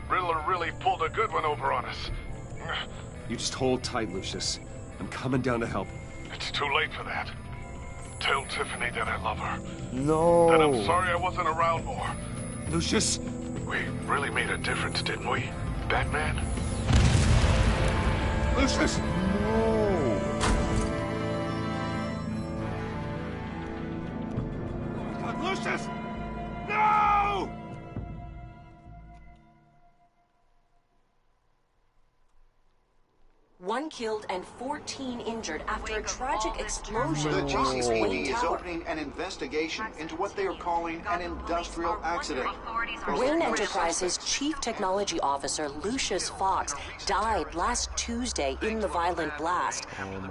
Riddler really pulled a good one over on us. You just hold tight, Lucius. I'm coming down to help. It's too late for that. Tell Tiffany that I love her. No. That I'm sorry I wasn't around more. Lucius! We really made a difference, didn't we, Batman? Lucius! No. God, Lucius! No! One killed and 14 injured after a tragic explosion. The rocks Wayne GCPD is Tower. opening an investigation into what they are calling an industrial accident. Wayne Enterprises' chief technology officer, Lucius Fox, died last Tuesday in the violent blast.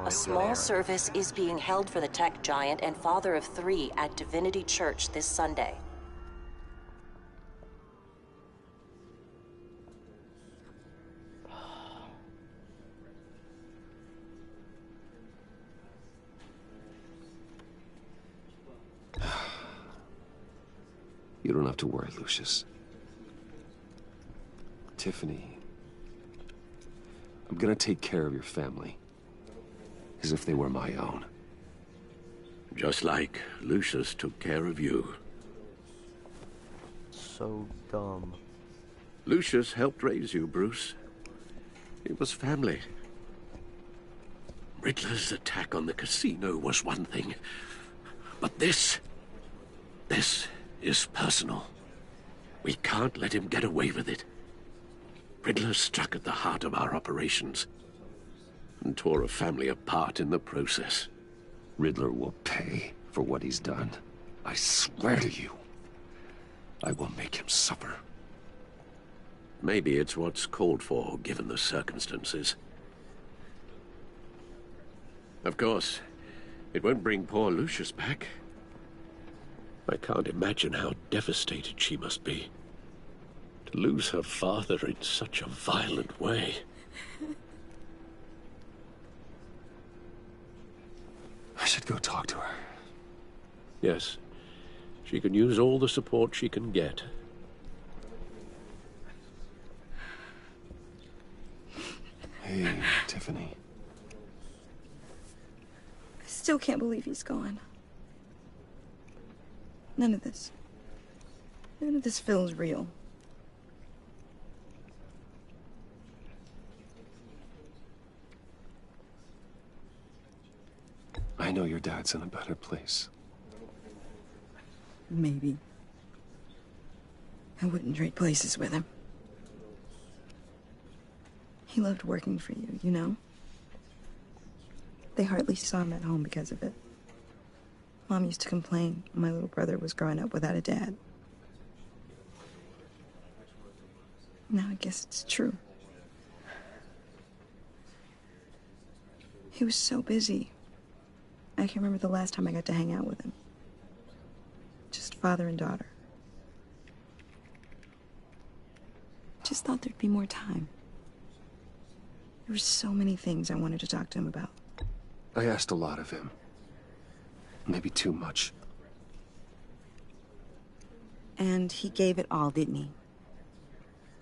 A small service is being held for the tech giant and father of 3 at Divinity Church this Sunday. You don't have to worry, Lucius. Tiffany, I'm gonna take care of your family. As if they were my own. Just like Lucius took care of you. So dumb. Lucius helped raise you, Bruce. It was family. Riddler's attack on the casino was one thing. But this is personal. We can't let him get away with it. Riddler struck at the heart of our operations and tore a family apart in the process. Riddler will pay for what he's done. I swear to you, I will make him suffer. Maybe it's what's called for, given the circumstances. Of course, it won't bring poor Lucius back. I can't imagine how devastated she must be. To lose her father in such a violent way. I should go talk to her. Yes, she can use all the support she can get. Hey, Tiffany. I still can't believe he's gone. None of this feels real. I know your dad's in a better place. Maybe. I wouldn't trade places with him. He loved working for you, you know? They hardly saw him at home because of it. Mom used to complain my little brother was growing up without a dad. Now I guess it's true. He was so busy. I can't remember the last time I got to hang out with him. Just father and daughter. Just thought there'd be more time. There were so many things I wanted to talk to him about. I asked a lot of him. Maybe too much. And he gave it all, didn't he?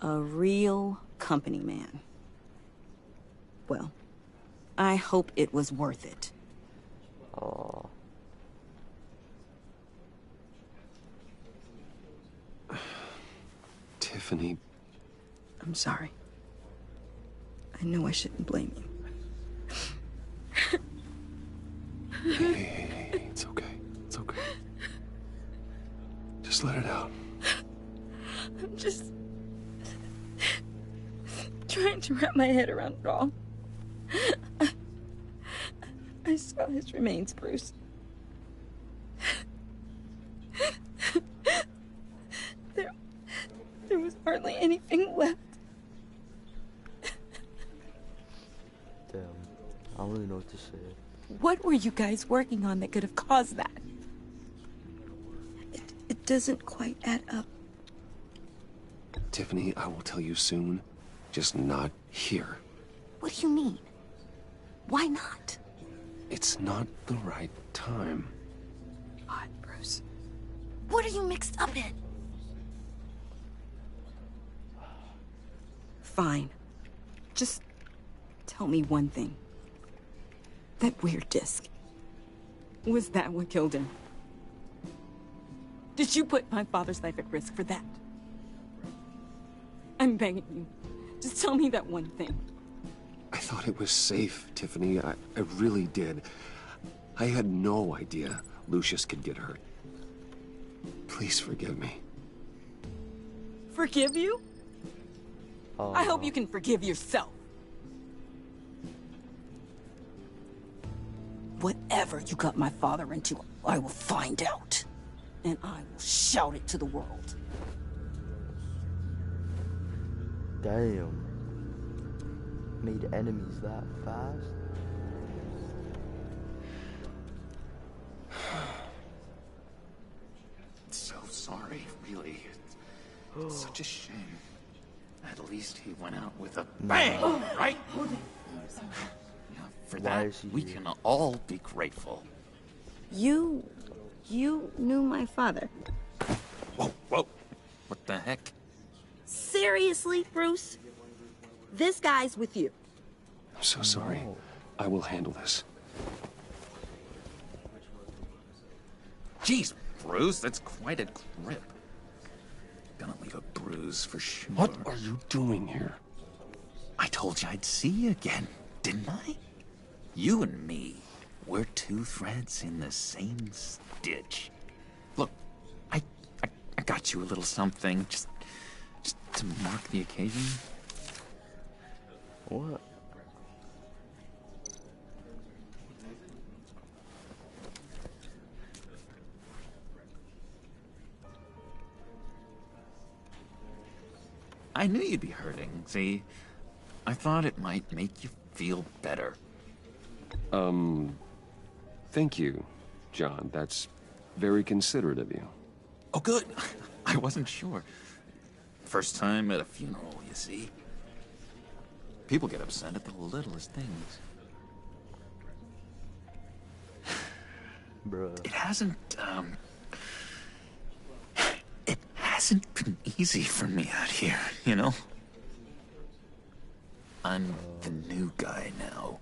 A real company man. Well, I hope it was worth it. Oh. Tiffany. I'm sorry. I know I shouldn't blame you. Hey, it's okay. It's okay. Just let it out. I'm just trying to wrap my head around it all. I saw his remains, Bruce. There was hardly anything left. Damn, I don't really know what to say. What were you guys working on that could have caused that? It doesn't quite add up. Tiffany, I will tell you soon. Just not here. What do you mean? Why not? It's not the right time. Odd, Bruce. What are you mixed up in? Fine. Just tell me one thing. That weird disc. Was that what killed him? Did you put my father's life at risk for that? I'm begging you. Just tell me that one thing. I thought it was safe, Tiffany. I really did. I had no idea Lucius could get hurt. Please forgive me. Forgive you? I hope you can forgive yourself. Whatever you got my father into, I will find out. And I will shout it to the world. Damn. Made enemies that fast? So sorry, really. It's such a shame. At least he went out with a bang, right? For that, we can all be grateful. You knew my father. Whoa. What the heck? See? Seriously, Bruce? This guy's with you. I'm so sorry. I will handle this. Jeez, Bruce, that's quite a grip. Gonna leave a bruise for sure. What are you doing here? I told you I'd see you again, didn't I? You and me, we're two threads in the same stitch. Look, I got you a little something, just to mark the occasion. What? I knew you'd be hurting, see? I thought it might make you feel better. Thank you, John. That's very considerate of you. Oh, good. I wasn't sure. First time at a funeral, you see? People get upset at the littlest things. Bruh. It hasn't been easy for me out here, you know? I'm the new guy now.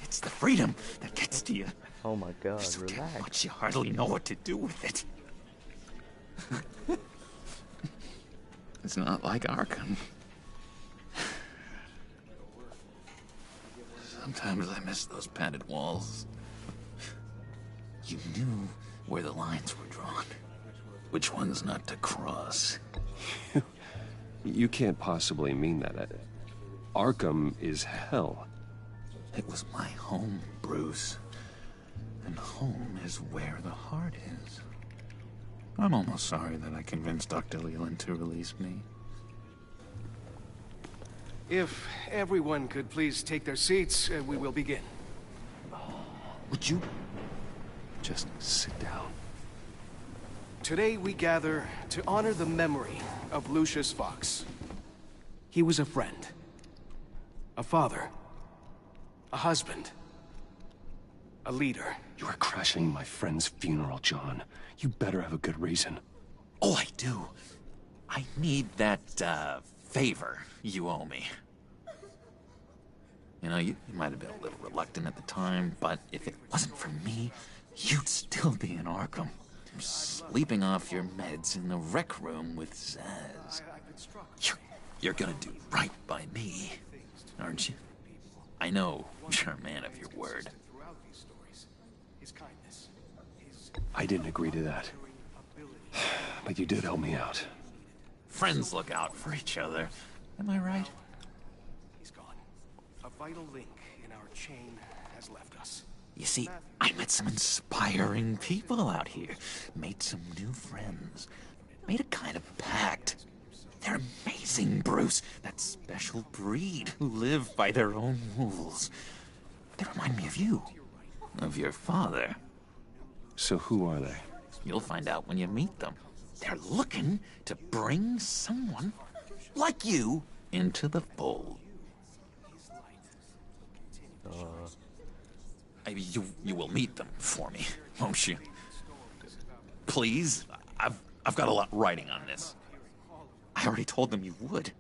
It's the freedom that gets to you. Oh my God, There's so damn relax. much you hardly know what to do with it. It's not like Arkham. Sometimes I miss those padded walls. You knew where the lines were drawn. Which ones not to cross. You can't possibly mean that. Arkham is hell. It was my home, Bruce. And home is where the heart is. I'm almost sorry that I convinced Dr. Leland to release me. If everyone could please take their seats, we will begin. Would you just sit down? Today we gather to honor the memory of Lucius Fox. He was a friend, a father, a husband, a leader. You are crashing my friend's funeral, John. You better have a good reason. Oh, I do. I need that, favor you owe me. You know, you might have been a little reluctant at the time, but if it wasn't for me, you'd still be in Arkham. Sleeping off your meds in the rec room with Zsasz. You're gonna do right by me, aren't you? I know you're a man of your word. I didn't agree to that. But you did help me out. Friends look out for each other. Am I right? He's gone. A vital link in our chain has left us. You see, I met some inspiring people out here. Made some new friends. Made a kind of pact. They're amazing, Bruce. That special breed who live by their own rules. They remind me of you. Of your father. So who are they? You'll find out when you meet them. They're looking to bring someone like you into the fold. You will meet them for me, won't you? Please, I've got a lot writing on this. I already told them you would.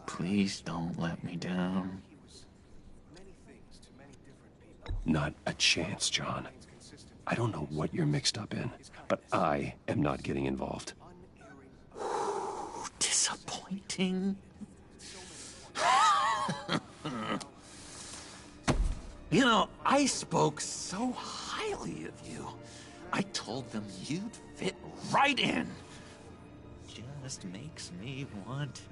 Please don't let me down. Not a chance, John. I don't know what you're mixed up in, but I am not getting involved. Disappointing. You know, I spoke so highly of you. I told them you'd fit right in. Just makes me want,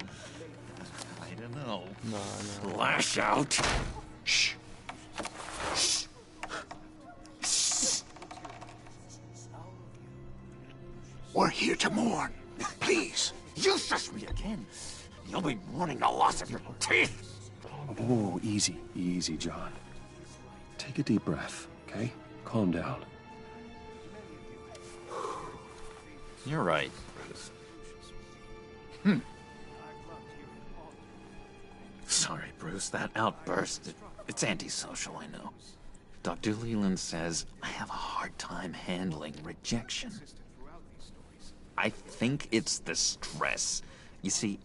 I don't know, lash out. Shh. Shh. Shh. We're here to mourn. Please. You shush me again. You'll be mourning the loss of your teeth. Oh, easy, easy, John. Take a deep breath, okay? Calm down. You're right. Sorry, Bruce, that outburst, it's antisocial, I know. Dr. Leland says I have a hard time handling rejection. I think it's the stress. You see,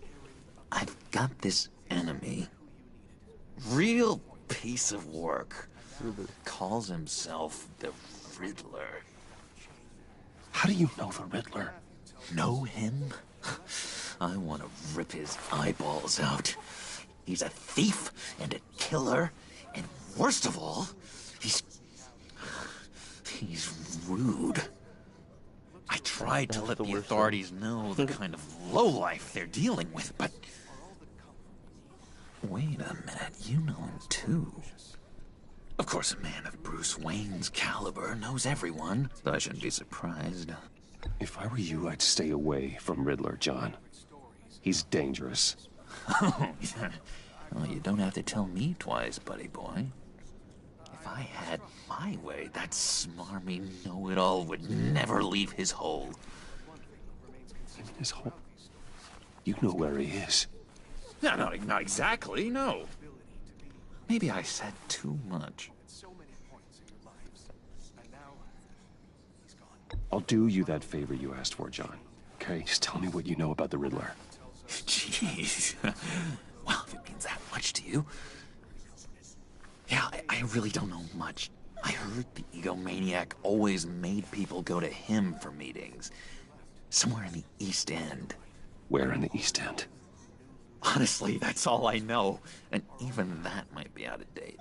I've got this enemy. Real piece of work. Calls himself the Riddler. How do you know the Riddler? Know him? I want to rip his eyeballs out. He's a thief and a killer, and worst of all, he's rude. I tried to let the authorities know the kind of lowlife they're dealing with, but... Wait a minute, you know him too. Of course, a man of Bruce Wayne's caliber knows everyone, so I shouldn't be surprised. If I were you, I'd stay away from Riddler, John. He's dangerous. Oh, yeah. Well, you don't have to tell me twice, buddy boy. If I had my way, that smarmy know-it-all would never leave his hole. His hole? You know where he is. No, not exactly, no. Maybe I said too much. I'll do you that favor you asked for, John. Okay? Just tell me what you know about the Riddler. Jeez. Well, if it means that much to you. Yeah, I really don't know much. I heard the egomaniac always made people go to him for meetings. Somewhere in the East End. Where in the East End? Honestly, that's all I know. And even that might be out of date.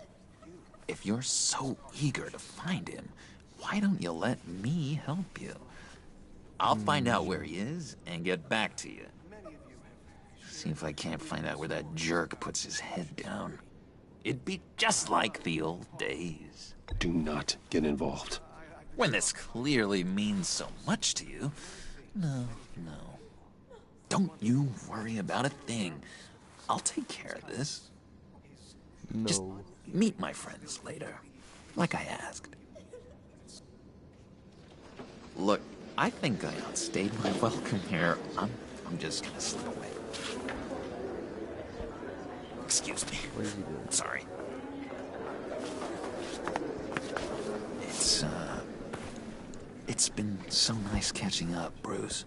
If you're so eager to find him, why don't you let me help you? I'll find out where he is and get back to you. See if I can't find out where that jerk puts his head down. It'd be just like the old days. Do not get involved. When this clearly means so much to you. No. Don't you worry about a thing. I'll take care of this. No. Just meet my friends later, like I asked. Look, I think I outstayed my welcome here. I'm just gonna slip away. Excuse me. What is he doing? Sorry. It's been so nice catching up, Bruce.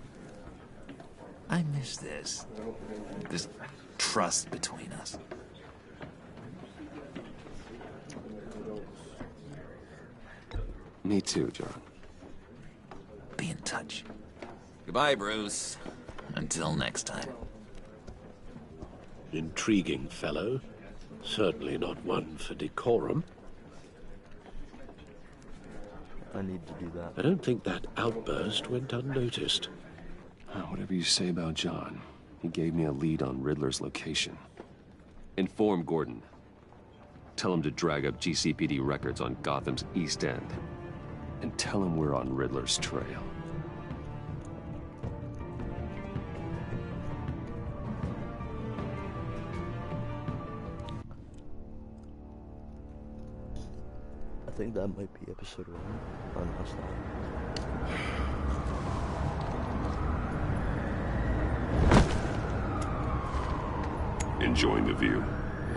I miss this trust between us. Me too, John. Be in touch. Goodbye, Bruce. Until next time. Intriguing fellow. Certainly not one for decorum. I need to do that. I don't think that outburst went unnoticed. Whatever you say about John, he gave me a lead on Riddler's location. Inform Gordon. Tell him to drag up GCPD records on Gotham's East End. And tell him we're on Riddler's trail. I think that might be episode 1. Oh, no, it's not. Enjoying the view.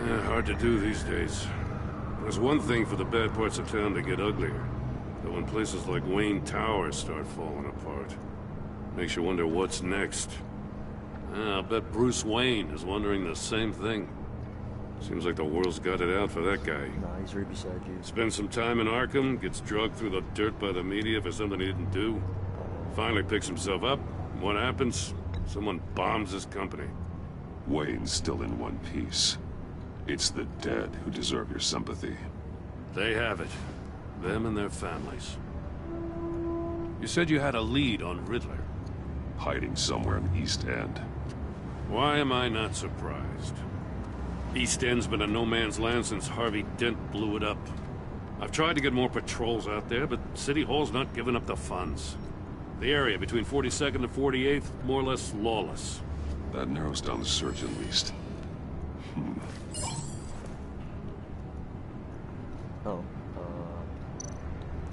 Yeah, hard to do these days. There's one thing for the bad parts of town to get uglier. But when places like Wayne Tower start falling apart, makes you wonder what's next. I'll bet Bruce Wayne is wondering the same thing. Seems like the world's got it out for that guy. Nah, he's right beside you. Spends some time in Arkham, gets drugged through the dirt by the media for something he didn't do. Finally picks himself up. What happens? Someone bombs his company. Wayne's still in one piece. It's the dead who deserve your sympathy. They have it. Them and their families. You said you had a lead on Riddler. Hiding somewhere in the East End. Why am I not surprised? East End's been a no-man's land since Harvey Dent blew it up. I've tried to get more patrols out there, but City Hall's not giving up the funds. The area between 42nd and 48th, more or less lawless. That narrows down the search at least. Oh,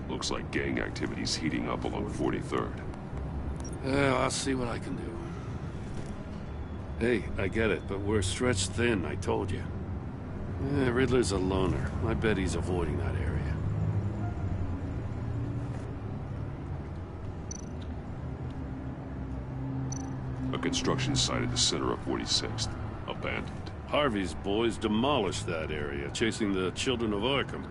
Looks like gang activity's heating up along 43rd. Yeah, I'll see what I can do. Hey, I get it, but we're stretched thin, I told you. Yeah, Riddler's a loner. I bet he's avoiding that area. construction site at the center of 46th. Abandoned. Harvey's boys demolished that area, chasing the children of Arkham.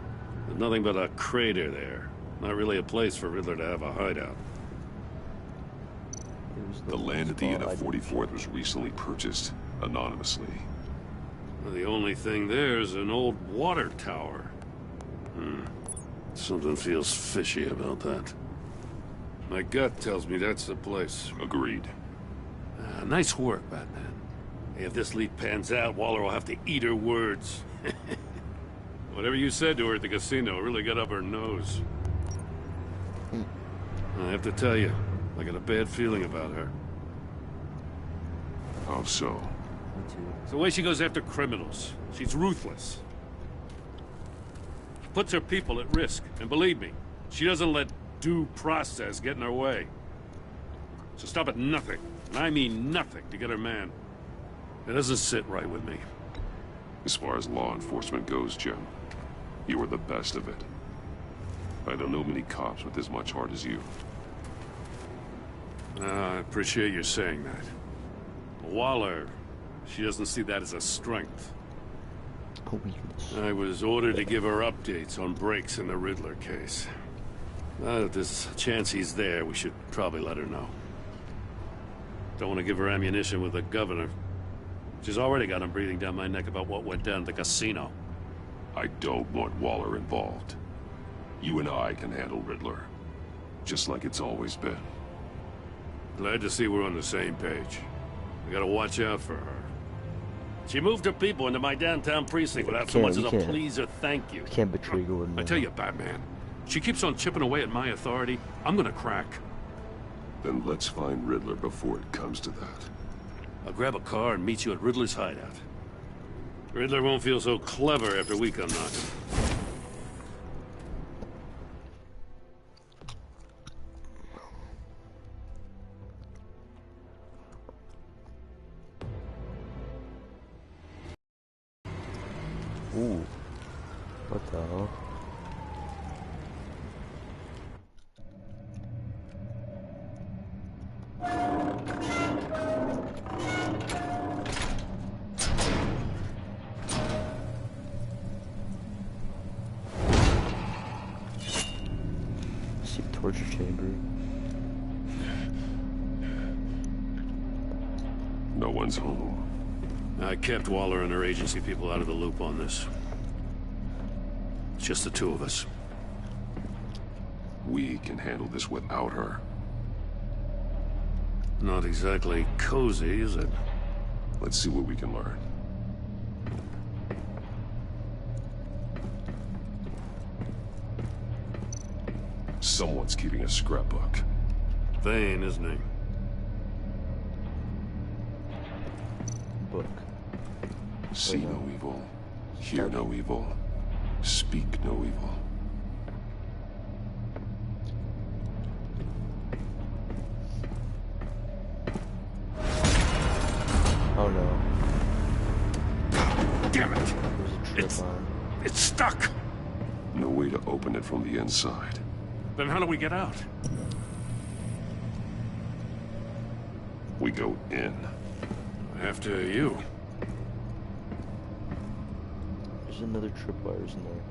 There's nothing but a crater there. Not really a place for Riddler to have a hideout. The land at the end of 44th was recently purchased, anonymously. Well, the only thing there is an old water tower. Something feels fishy about that. My gut tells me that's the place. Agreed. Nice work, Batman. If this lead pans out, Waller will have to eat her words. Whatever you said to her at the casino really got up her nose. I have to tell you, I got a bad feeling about her. How so? It's the way she goes after criminals. She's ruthless. She puts her people at risk, and believe me, she doesn't let due process get in her way. She'll stop at nothing, and I mean nothing, to get her man. It doesn't sit right with me. As far as law enforcement goes, Jim, you are the best of it. I don't know many cops with as much heart as you. I appreciate you saying that. Waller, she doesn't see that as a strength. A weakness. I was ordered to give her updates on breaks in the Riddler case. If there's a chance he's there, we should probably let her know. Don't want to give her ammunition with the governor. She's already got him breathing down my neck about what went down at the casino. I don't want Waller involved. You and I can handle Riddler, just like it's always been. Glad to see we're on the same page. We gotta watch out for her. She moved her people into my downtown precinct without so much as a please or thank you. You can't betray Gordon. I tell you, Batman, she keeps on chipping away at my authority. I'm gonna crack. Then let's find Riddler before it comes to that. I'll grab a car and meet you at Riddler's hideout. Riddler won't feel so clever after we come knocking. Ooh. What the hell? See torture chamber. No one's home. I kept Waller and her agency people out of the loop on this. It's just the two of us. We can handle this without her. Not exactly cozy, is it? Let's see what we can learn. Someone's keeping a scrapbook. Vane, isn't he? Book. See no evil, hear no evil, speak no evil. Oh no. Damn it! There's a trip on. It's stuck! No way to open it from the inside. Then how do we get out? We go in. After you. There's another tripwires in there.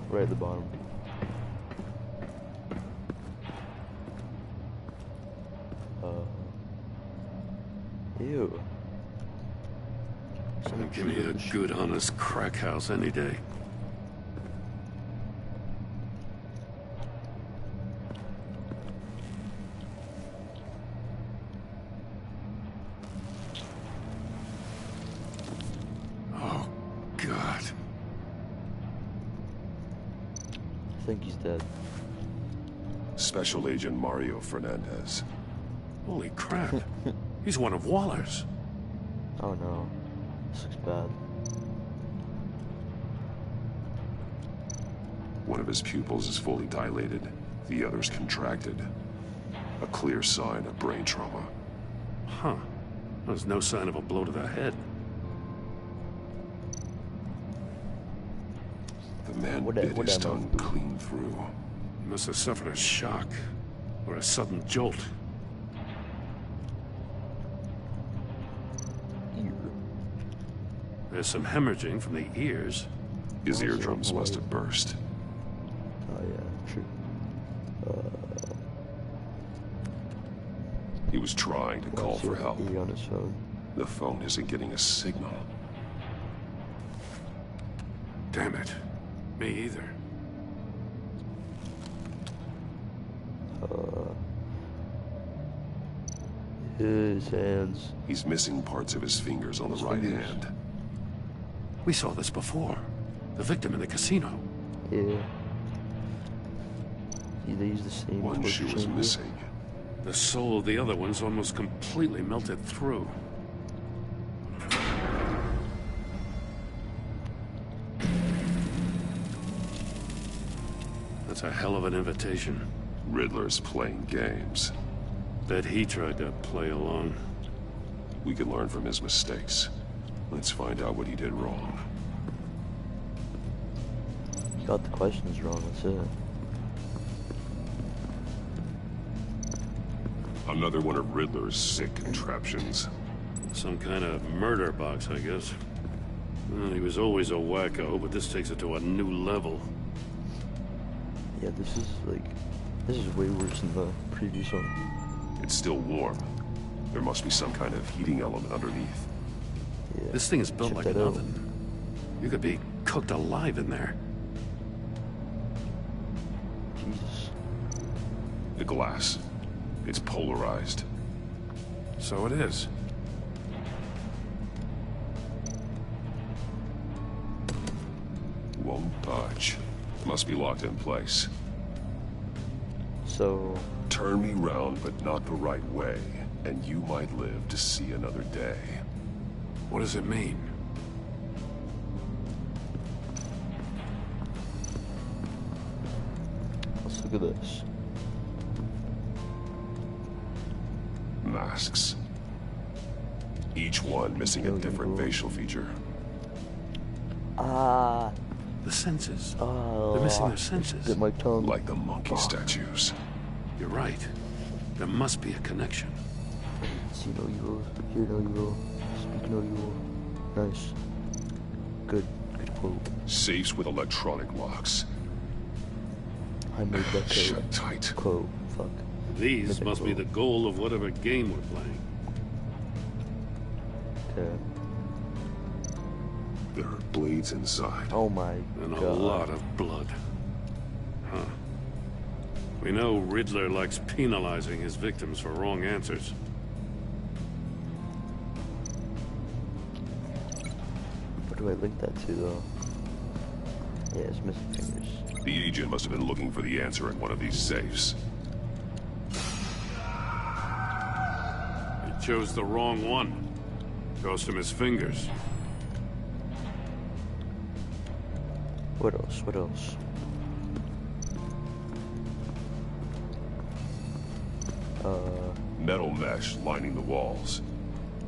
Right at the bottom. Ew. Give me a good, honest crack house any day. Oh, God. I think he's dead. Special Agent Mario Fernandez. Holy crap. He's one of Waller's. Oh no. This looks bad. One of his pupils is fully dilated, the other's contracted. A clear sign of brain trauma. Huh. There's no sign of a blow to the head. The man bit his tongue clean through. Must have suffered a shock. Or a sudden jolt. There's some hemorrhaging from the ears. His eardrums must have burst. Oh yeah, true. He was trying to call for help. On his phone. The phone isn't getting a signal. Damn it. Me either. His hands. He's missing parts of his fingers on the right hand. We saw this before. The victim in the casino. Yeah. They use the same. One shoe is missing. The sole of the other one's almost completely melted through. That's a hell of an invitation. Riddler's playing games. Bet he tried to play along. We can learn from his mistakes. Let's find out what he did wrong. You got the questions wrong, that's it. Another one of Riddler's sick contraptions. Some kind of murder box, I guess. Well, he was always a wacko, but this takes it to a new level. Yeah, this is way worse than the previous one. It's still warm. There must be some kind of heating element underneath. Yeah. This thing is built like an oven. You could be cooked alive in there. Jesus. The glass. It's polarized. So it is. Won't budge. Must be locked in place. So... Turn me round, but not the right way, and you might live to see another day. What does it mean? Let's look at this. Masks. Each one missing a different facial feature. The senses. They're missing their senses. Bit my tongue. Like the monkey statues. You're right. There must be a connection. See no evil, hear no evil, speak no evil. Nice. Good quote. Safes with electronic locks. I made that Shut tight. Quote. Fuck. These must be the goal of whatever game we're playing. Okay. There are blades inside. Oh my And God. a lot of blood. Huh. We know Riddler likes penalizing his victims for wrong answers. What do I link that to, though? Yeah, it's missing fingers. The agent must have been looking for the answer in one of these safes. He chose the wrong one. Cost him his fingers. What else? What else? Metal mesh lining the walls.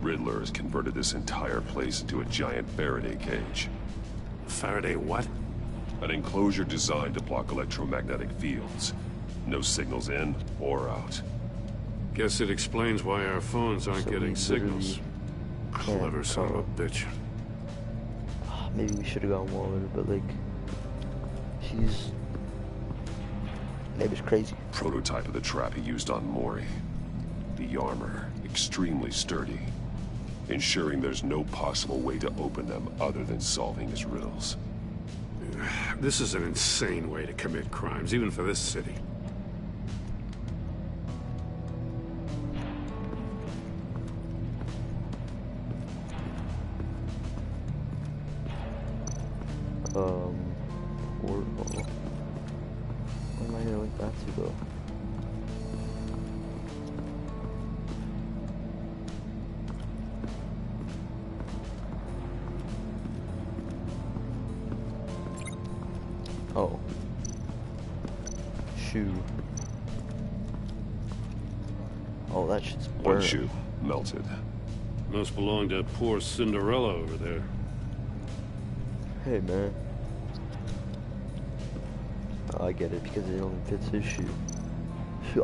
Riddler has converted this entire place into a giant Faraday cage. Faraday what? An enclosure designed to block electromagnetic fields. No signals in or out. Guess it explains why our phones aren't getting signals. Clever son of a bitch. Maybe we should have gone Waller, but like... Maybe it's crazy. Prototype of the trap he used on Mori. The armor, extremely sturdy. Ensuring there's no possible way to open them other than solving his riddles. This is an insane way to commit crimes, even for this city. Portal. What am I gonna link that to, though? Oh. Shoe. Oh, that shit's burnt. One shoe, melted. Must belong to poor Cinderella over there. Hey, man. I get it, because it only fits his shoe. Yeah.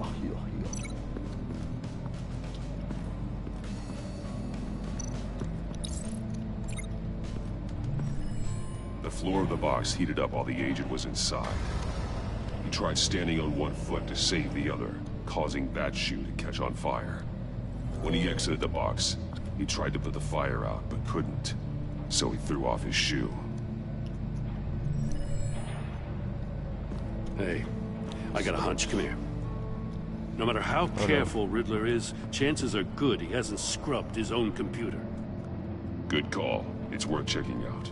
The floor of the box heated up while the agent was inside. He tried standing on one foot to save the other, causing that shoe to catch on fire. When he exited the box, he tried to put the fire out, but couldn't. So he threw off his shoe. Hey, I got a hunch. Come here. No matter how careful Riddler is, chances are good he hasn't scrubbed his own computer. Good call. It's worth checking out.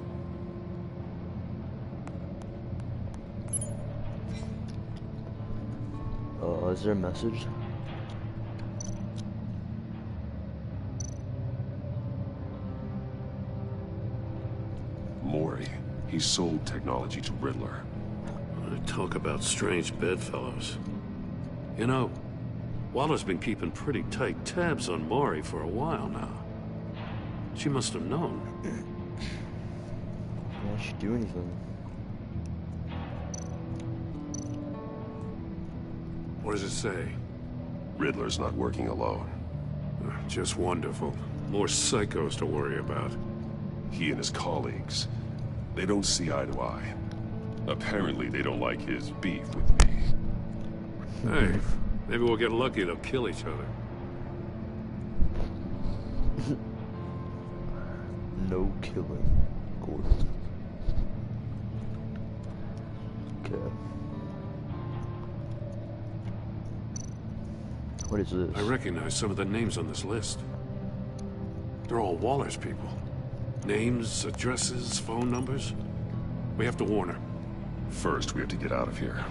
Is there a message? Mori. He sold technology to Riddler. Talk about strange bedfellows. You know, Waller's been keeping pretty tight tabs on Mori for a while now. She must have known. Why she do anything? What does it say? Riddler's not working alone. Just wonderful. More psychos to worry about. He and his colleagues, they don't see eye to eye. Apparently, they don't like his beef with me. Hey, maybe we'll get lucky. They'll kill each other. No killing, Gordon. Okay. What is this? I recognize some of the names on this list. They're all Waller's people. Names, addresses, phone numbers. We have to warn her. First, we have to get out of here.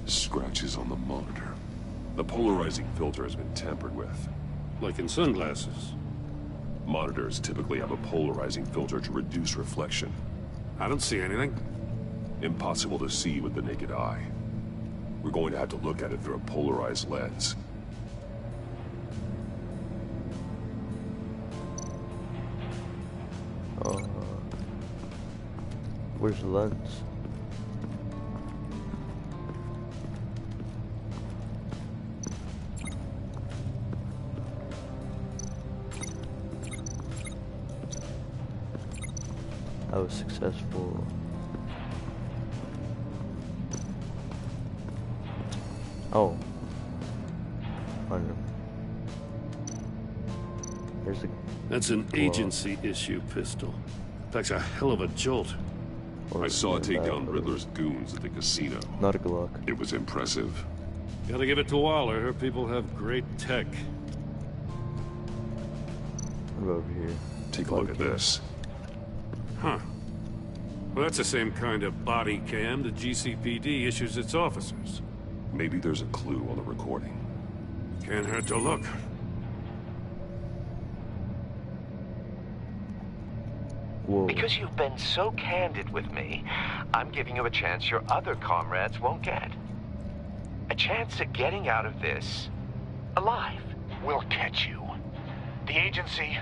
Scratches on the monitor. The polarizing filter has been tampered with. Like in sunglasses. Monitors typically have a polarizing filter to reduce reflection. I don't see anything. Impossible to see with the naked eye. We're going to have to look at it through a polarized lens. Where's the lens? I was successful. Oh. There's a... That's an agency issue pistol. Packs a hell of a jolt. I saw it take down Riddler's goons at the casino. Not a Glock. It was impressive. Gotta give it to Waller. Her people have great tech. What about over here? Take a look at this. Huh. Well, that's the same kind of body cam the GCPD issues its officers. Maybe there's a clue on the recording. Can't hurt to look. Whoa. Because you've been so candid with me, I'm giving you a chance your other comrades won't get. A chance at getting out of this alive. We'll catch you. The agency,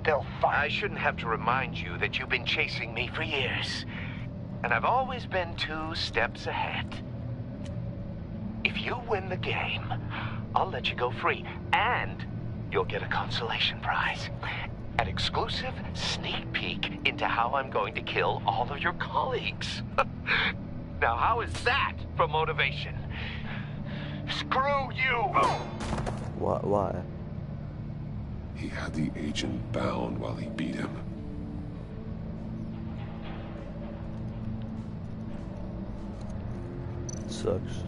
they'll find... I shouldn't have to remind you that you've been chasing me for years. And I've always been 2 steps ahead. If you win the game, I'll let you go free. And you'll get a consolation prize. An exclusive sneak peek into how I'm going to kill all of your colleagues. Now, how is that for motivation? Screw you! Why? He had the agent bound while he beat him. Sucks.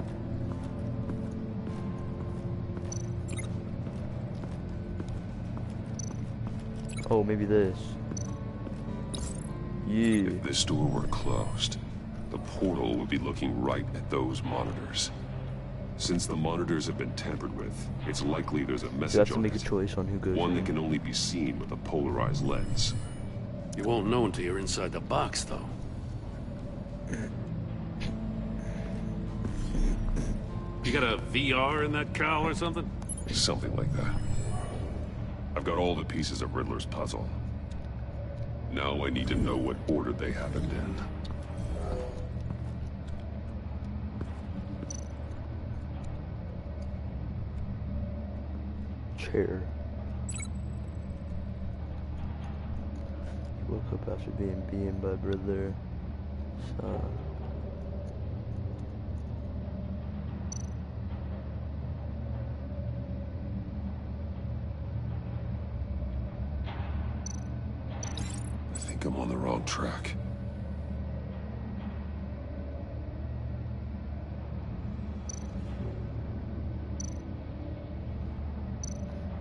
Oh, maybe this. Yeah. If this door were closed, the portal would be looking right at those monitors. Since the monitors have been tampered with, it's likely there's a message You have to on make a it. choice on who goes One in. that can only be seen with a polarized lens. You won't know until you're inside the box, though. You got a VR in that cowl or something? Something like that. I've got all the pieces of Riddler's puzzle. Now I need to know what order they happened in. Chair. Woke up after being beaten by Riddler. I think I'm on the wrong track.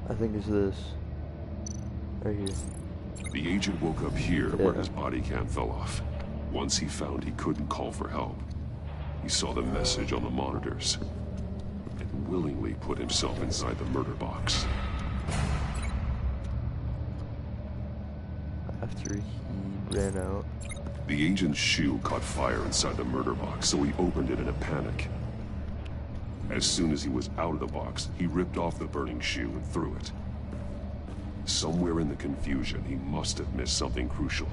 I think it's this. Right here. The agent woke up here where his body cam fell off. Once he found he couldn't call for help, he saw the message on the monitors and willingly put himself inside the murder box. After he ran out. The agent's shoe caught fire inside the murder box, so he opened it in a panic. As soon as he was out of the box, he ripped off the burning shoe and threw it. Somewhere in the confusion, he must have missed something crucial.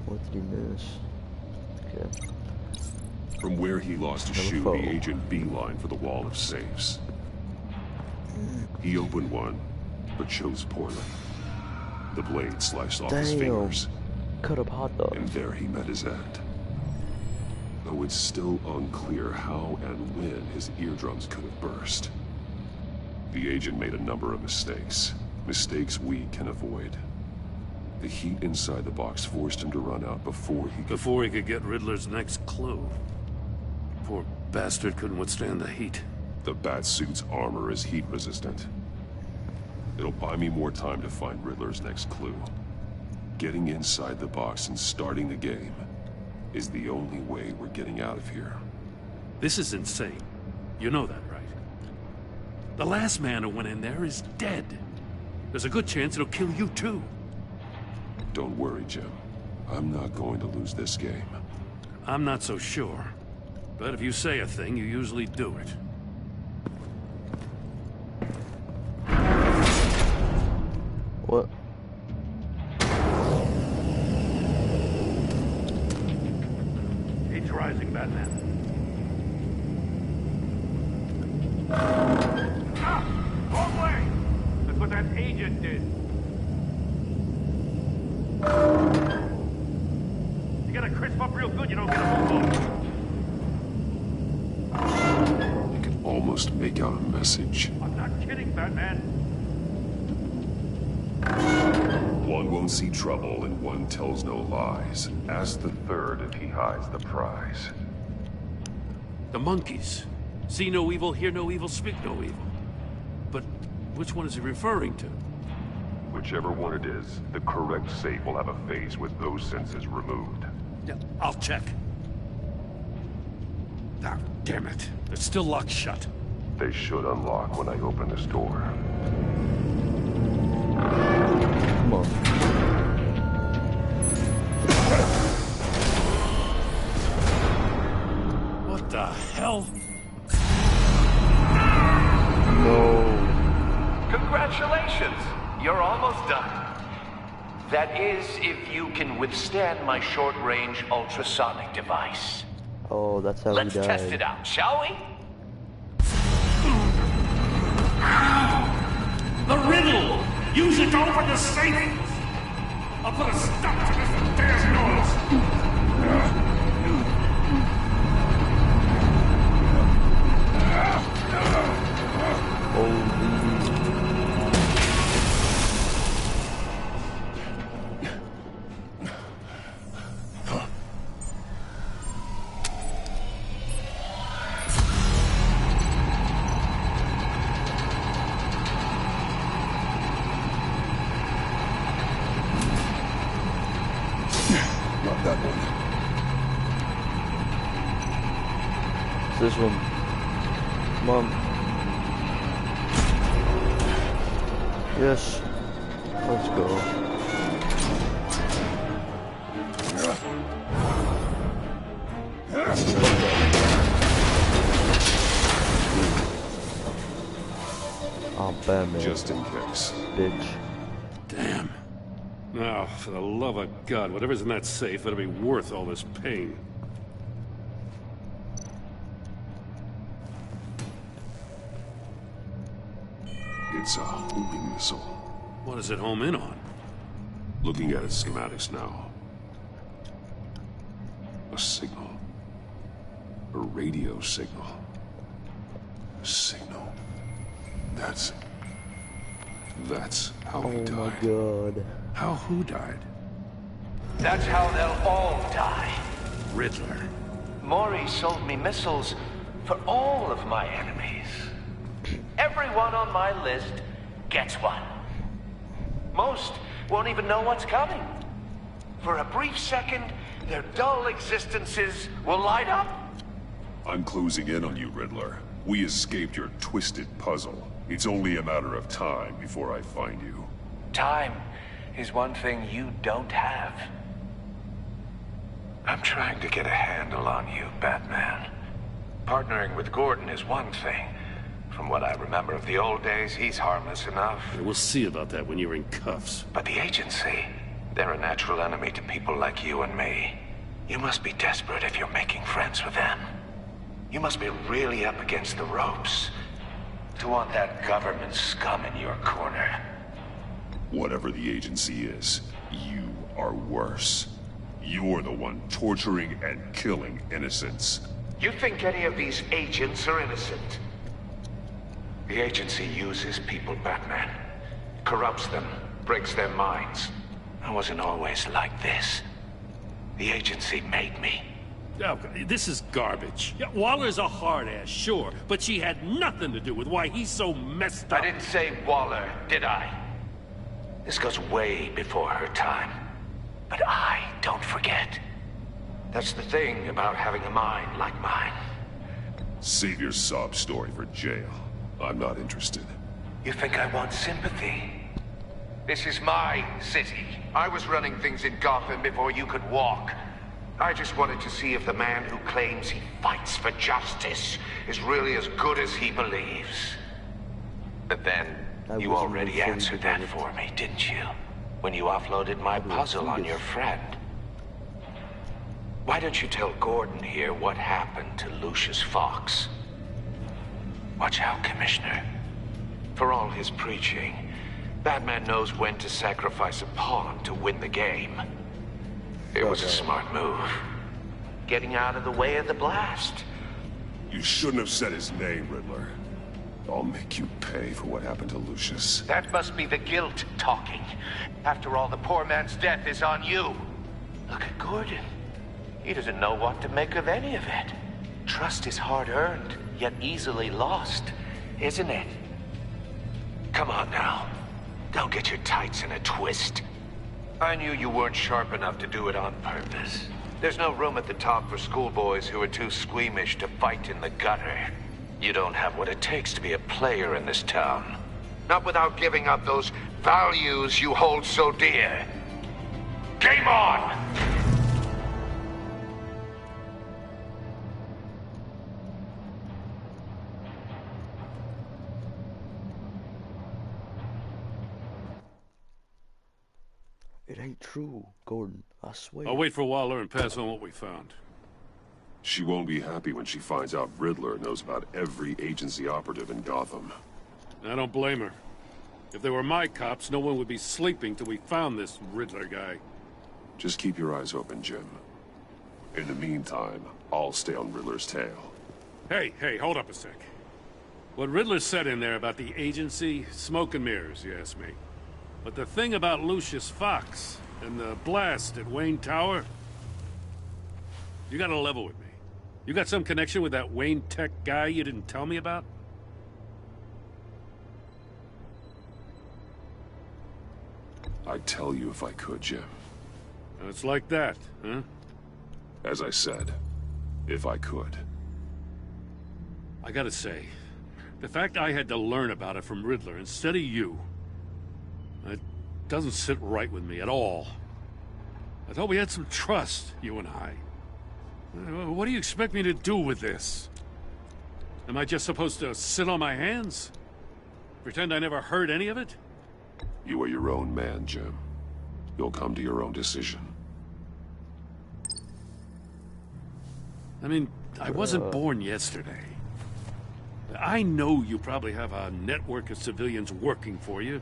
What did he miss? Okay. From where he lost his shoe, the agent beelined for the wall of safes. He opened one, but chose poorly. The blade sliced off his fingers. Cut up hot dog. And there he met his end. Though it's still unclear how and when his eardrums could have burst. The agent made a number of mistakes. Mistakes we can avoid. The heat inside the box forced him to run out before he could get Riddler's next clue. Poor bastard couldn't withstand the heat. The Batsuit's armor is heat resistant. It'll buy me more time to find Riddler's next clue. Getting inside the box and starting the game is the only way we're getting out of here. This is insane. You know that, right? The last man who went in there is dead. There's a good chance it'll kill you too. Don't worry, Jim. I'm not going to lose this game. I'm not so sure. But if you say a thing, you usually do it. What? Heat's rising, Batman. Wrong way! That's what that agent did. You gotta crisp up real good, you don't get a move on. You can almost make out a message. I'm not kidding, Batman. One won't see trouble and one tells no lies. Ask the third if he hides the prize. The monkeys. See no evil, hear no evil, speak no evil. But which one is he referring to? Whichever one it is, the correct safe will have a face with those senses removed. Yeah, I'll check. Ah, damn it. They're still locked shut. They should unlock when I open this door. Come on. What the hell? No. Congratulations! You're almost done. That is, if you can withstand my short-range ultrasonic device. Oh, that's how Let's he died. test it out, shall we? The riddle! Use it to open the safe! I'll put a stop to this damn noise! Not that one. It's this one. Come on. Yes. Let's go. Oh, Batman. Just in case. Bitch. Damn. Now, for the love of God, whatever's in that safe better be worth all this pain. It's a homing missile. What does it home in on? Looking at its schematics now. A signal. A radio signal. A signal. That's how he died. Oh my God. How who died? That's how they'll all die. Riddler. Maury sold me missiles for all of my enemies. Everyone on my list gets one. Most won't even know what's coming. For a brief second, their dull existences will light up. I'm closing in on you, Riddler. We escaped your twisted puzzle. It's only a matter of time before I find you. Time is one thing you don't have. I'm trying to get a handle on you, Batman. Partnering with Gordon is one thing. From what I remember of the old days, he's harmless enough. We'll see about that when you're in cuffs. But the agency, they're a natural enemy to people like you and me. You must be desperate if you're making friends with them. You must be really up against the ropes to want that government scum in your corner. Whatever the agency is, you are worse. You're the one torturing and killing innocents. You think any of these agents are innocent? The agency uses people, Batman. Corrupts them, breaks their minds. I wasn't always like this. The agency made me. Oh, this is garbage. Yeah, Waller's a hard ass, sure, but she had nothing to do with why he's so messed up. I didn't say Waller, did I? This goes way before her time. But I don't forget. That's the thing about having a mind like mine. Save your sob story for jail. I'm not interested. You think I want sympathy? This is my city. I was running things in Gotham before you could walk. I just wanted to see if the man who claims he fights for justice is really as good as he believes. But then, you already answered that for me, didn't you? When you offloaded my puzzle on your friend. Why don't you tell Gordon here what happened to Lucius Fox? Watch out, Commissioner. For all his preaching, Batman knows when to sacrifice a pawn to win the game. It was a smart move. Getting out of the way of the blast. You shouldn't have said his name, Riddler. I'll make you pay for what happened to Lucius. That must be the guilt talking. After all, the poor man's death is on you. Look at Gordon. He doesn't know what to make of any of it. Trust is hard-earned, yet easily lost, isn't it? Come on now. Don't get your tights in a twist. I knew you weren't sharp enough to do it on purpose. There's no room at the top for schoolboys who are too squeamish to fight in the gutter. You don't have what it takes to be a player in this town. Not without giving up those values you hold so dear. Game on! It ain't true, Gordon. I swear. I'll wait for Waller and pass on what we found. She won't be happy when she finds out Riddler knows about every agency operative in Gotham. I don't blame her. If they were my cops, no one would be sleeping till we found this Riddler guy. Just keep your eyes open, Jim. In the meantime, I'll stay on Riddler's tail. Hey, hold up a sec. What Riddler said in there about the agency, smoke and mirrors, you ask me. But the thing about Lucius Fox and the blast at Wayne Tower, you gotta level with me. You got some connection with that Wayne Tech guy you didn't tell me about? I'd tell you if I could, Jim. It's like that, huh? As I said, if I could. I gotta say, the fact I had to learn about it from Riddler instead of you, it doesn't sit right with me at all. I thought we had some trust, you and I. What do you expect me to do with this? Am I just supposed to sit on my hands? Pretend I never heard any of it? You are your own man, Jim. You'll come to your own decision. I mean, I wasn't born yesterday. I know you probably have a network of civilians working for you.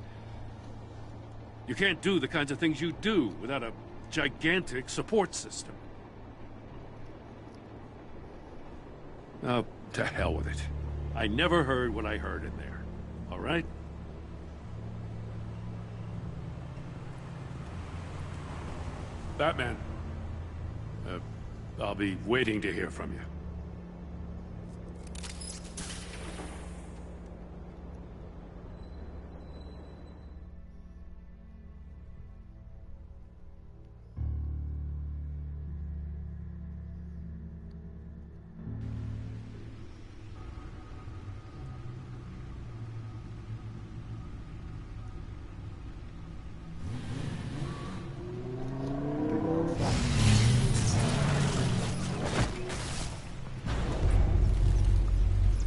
You can't do the kinds of things you do without a gigantic support system. Oh, to hell with it. I never heard what I heard in there. All right? Batman. I'll be waiting to hear from you.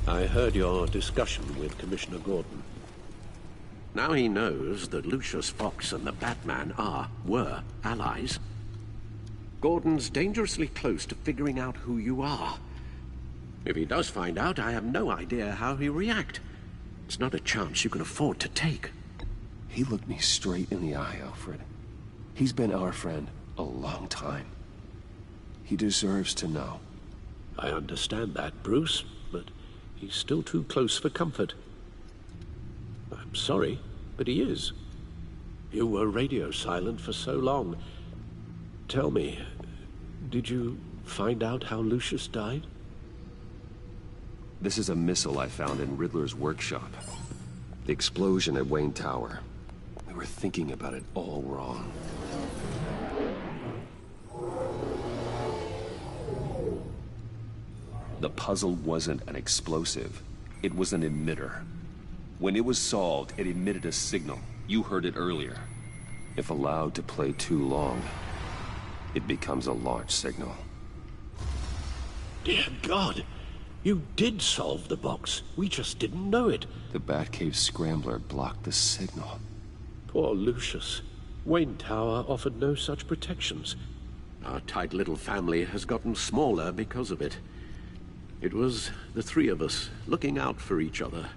I heard your discussion with Commissioner Gordon. Now he knows that Lucius Fox and the Batman were allies. Gordon's dangerously close to figuring out who you are. If he does find out, I have no idea how he'll react. It's not a chance you can afford to take. He looked me straight in the eye, Alfred. He's been our friend a long time. He deserves to know. I understand that, Bruce, but he's still too close for comfort. I'm sorry, but he is. You were radio silent for so long. Tell me, did you find out how Lucius died? This is a missile I found in Riddler's workshop. The explosion at Wayne Tower. We were thinking about it all wrong. The puzzle wasn't an explosive. It was an emitter. When it was solved, it emitted a signal. You heard it earlier. If allowed to play too long, it becomes a launch signal. Dear God! You did solve the box. We just didn't know it. The Batcave scrambler blocked the signal. Poor Lucius. Wayne Tower offered no such protections. Our tight little family has gotten smaller because of it. It was the three of us looking out for each other.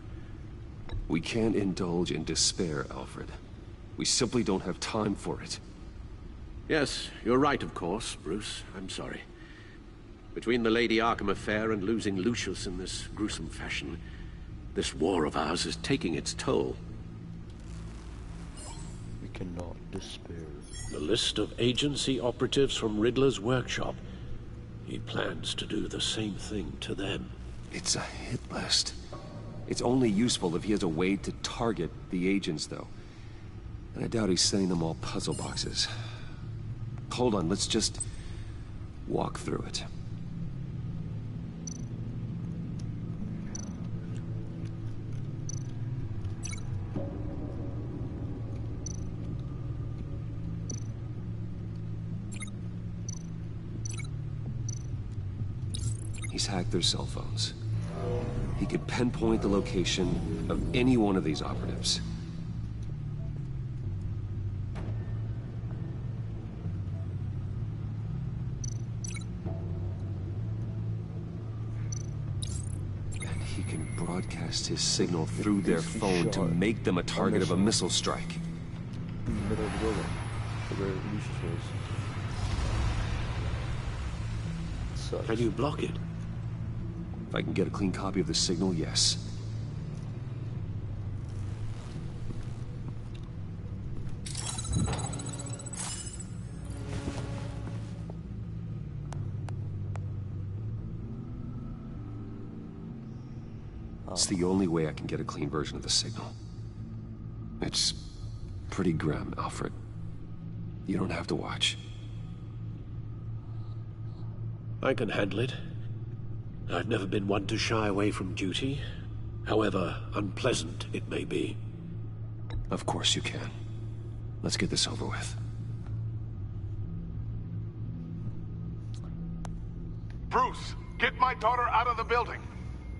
We can't indulge in despair, Alfred. We simply don't have time for it. Yes, you're right, of course, Bruce. I'm sorry. Between the Lady Arkham affair and losing Lucius in this gruesome fashion, this war of ours is taking its toll. We cannot despair. The list of agency operatives from Riddler's workshop. He plans to do the same thing to them. It's a hit list. It's only useful if he has a way to target the agents, though. And I doubt he's sending them all puzzle boxes. Hold on, let's just walk through it. He's hacked their cell phones. He could pinpoint the location of any one of these operatives. And he can broadcast his signal through their phone to make them a target of a missile strike. In the middle of the building, where Lucius was. Sucks. Can you block it? If I can get a clean copy of the signal, yes. It's the only way I can get a clean version of the signal. It's pretty grim, Alfred. You don't have to watch. I can handle it. I've never been one to shy away from duty, however unpleasant it may be. Of course you can. Let's get this over with. Bruce, get my daughter out of the building.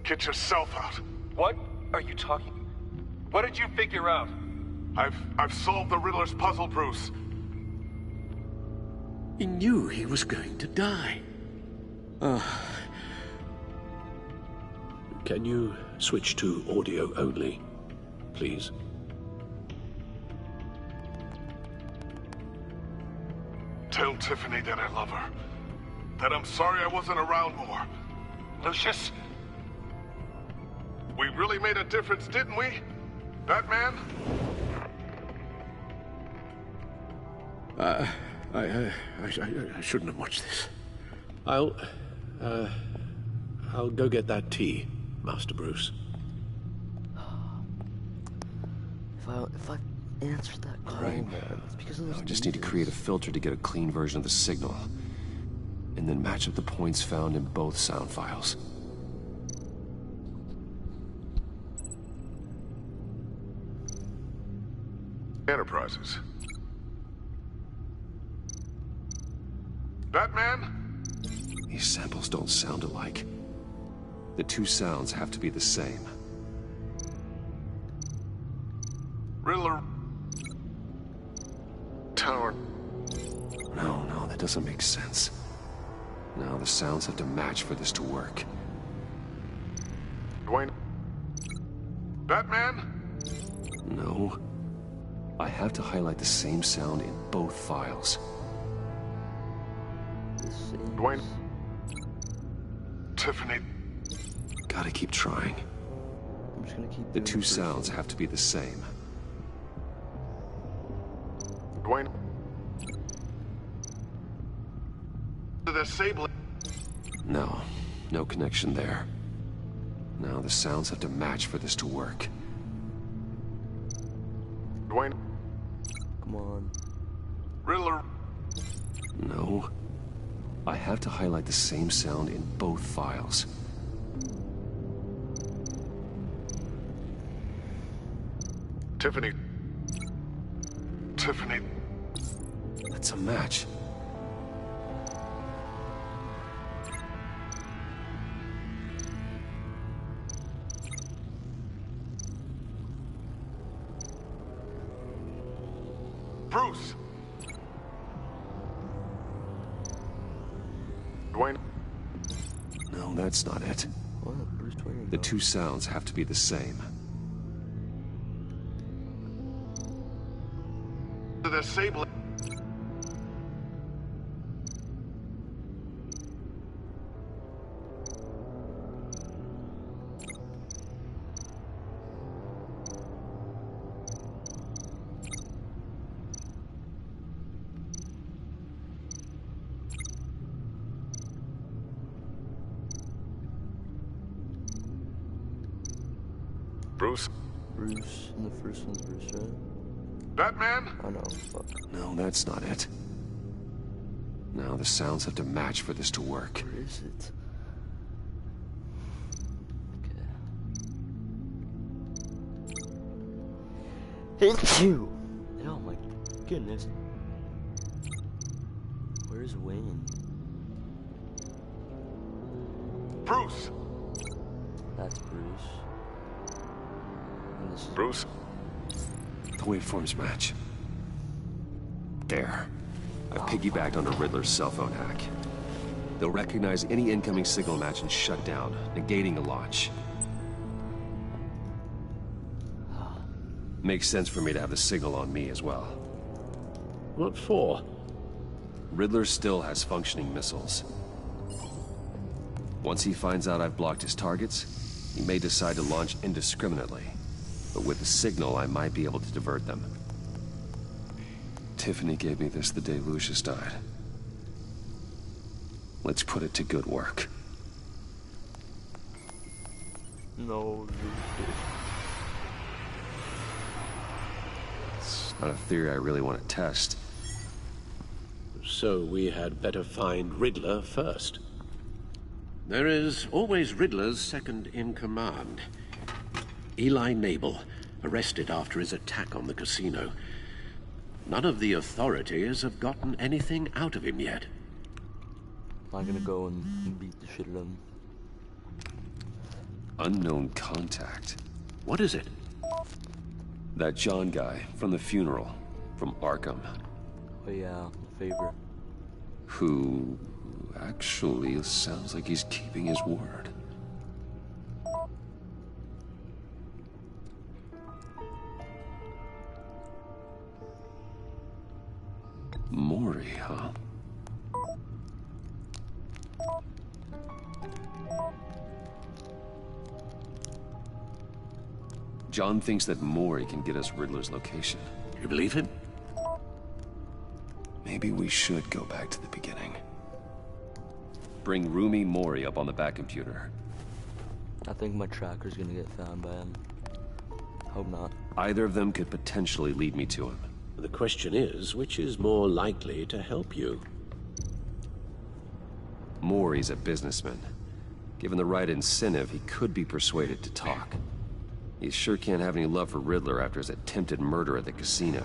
Get yourself out. What are you talking? What did you figure out? I've solved the Riddler's puzzle, Bruce. He knew he was going to die. Can you switch to audio only, please? Tell Tiffany that I love her. That I'm sorry I wasn't around more. Lucius? We really made a difference, didn't we? Batman? I shouldn't have watched this. I'll go get that tea, Master Bruce. If I answered that call, Right. man, it's because of those I just need to create a filter to get a clean version of the signal. And then match up the points found in both sound files. Enterprises. Batman? These samples don't sound alike. The two sounds have to be the same. Riddler. Tower. No, that doesn't make sense. No, the sounds have to match for this to work. Dwayne. Batman? No. I have to highlight the same sound in both files. Dwayne. Tiffany. Gotta keep trying. I'm just gonna keep the two sounds have to be the same. Dwayne. The Sable. No connection there. Now the sounds have to match for this to work. Dwayne. Come on. Riddler. No. I have to highlight the same sound in both files. Tiffany. That's a match. Bruce. Dwayne. No, that's not it. What? Bruce Dwayne? The two sounds have to be the same. The Sable. Bruce. Bruce, and the first one's Bruce, right? Batman? Oh no, fuck. No, that's not it. Now the sounds have to match for this to work. Where is it? Okay. Hit you! Oh my goodness. Where's Wayne? Bruce! That's Bruce. And this is Bruce? The waveforms match. There. I've piggybacked onto Riddler's cell phone hack. They'll recognize any incoming signal match and shut down, negating the launch. Makes sense for me to have the signal on me as well. What for? Riddler still has functioning missiles. Once he finds out I've blocked his targets, he may decide to launch indiscriminately. But with the signal, I might be able to divert them. Tiffany gave me this the day Lucius died. Let's put it to good work. No, It's not a theory I really want to test. So we had better find Riddler first. There is always Riddler's second in command. Eli Nabel, arrested after his attack on the casino. None of the authorities have gotten anything out of him yet. I'm not gonna go and beat the shit out of him. Unknown contact. What is it? That John guy from the funeral, from Arkham. Oh yeah, favorite. Who actually sounds like he's keeping his word. Mori, huh? John thinks that Mori can get us Riddler's location. You believe him? Maybe we should go back to the beginning. Bring Rumi Mori up on the back computer. I think my tracker's gonna get found by him. Hope not. Either of them could potentially lead me to him. The question is, which is more likely to help you? Mori's a businessman. Given the right incentive, he could be persuaded to talk. He sure can't have any love for Riddler after his attempted murder at the casino.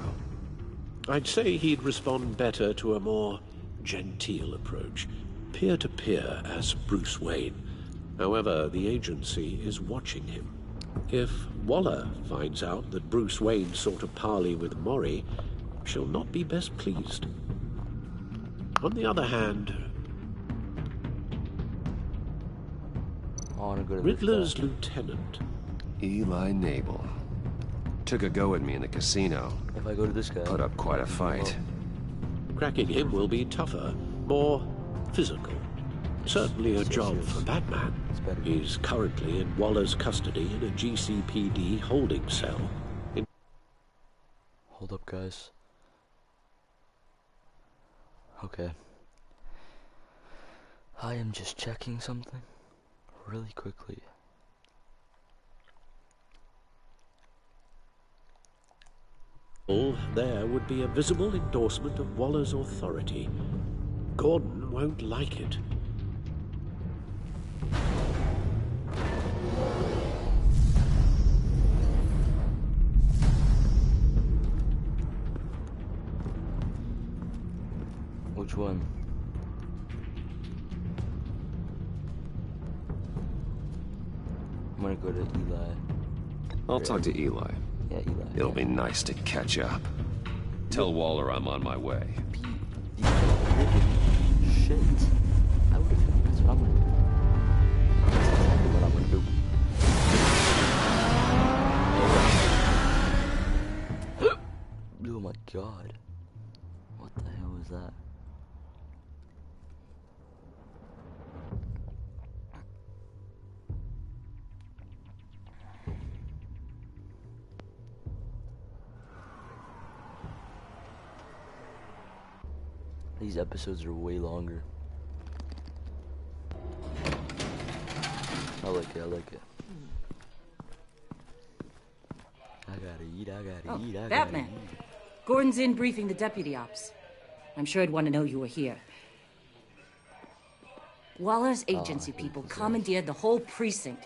I'd say he'd respond better to a more genteel approach. Peer-to-peer as Bruce Wayne. However, the agency is watching him. If Waller finds out that Bruce Wayne sought a parley with Mori, she'll not be best pleased. On the other hand, Riddler's lieutenant, Eli Nabel, took a go at me in the casino. If I go to this guy, put up quite a fight. Cracking him will be tougher, more physical. Certainly a job for Batman. He's currently in Waller's custody in a GCPD holding cell. Hold up, guys. Okay. I am just checking something really quickly. There would be a visible endorsement of Waller's authority. Gordon won't like it. Which one? I'm gonna go to Eli. I'll talk to Eli. Yeah, Eli. It'll be nice to catch up. Tell Waller I'm on my way. Shit. I would have. That's what I'm gonna do. That's exactly what I'm gonna do. Oh my god. What the hell was that? These episodes are way longer. I like it, I like it. I gotta eat, I gotta eat, I Batman. gotta eat. Gordon's in briefing the deputy ops. I'm sure he'd want to know you were here. Waller's agency people commandeered the whole precinct.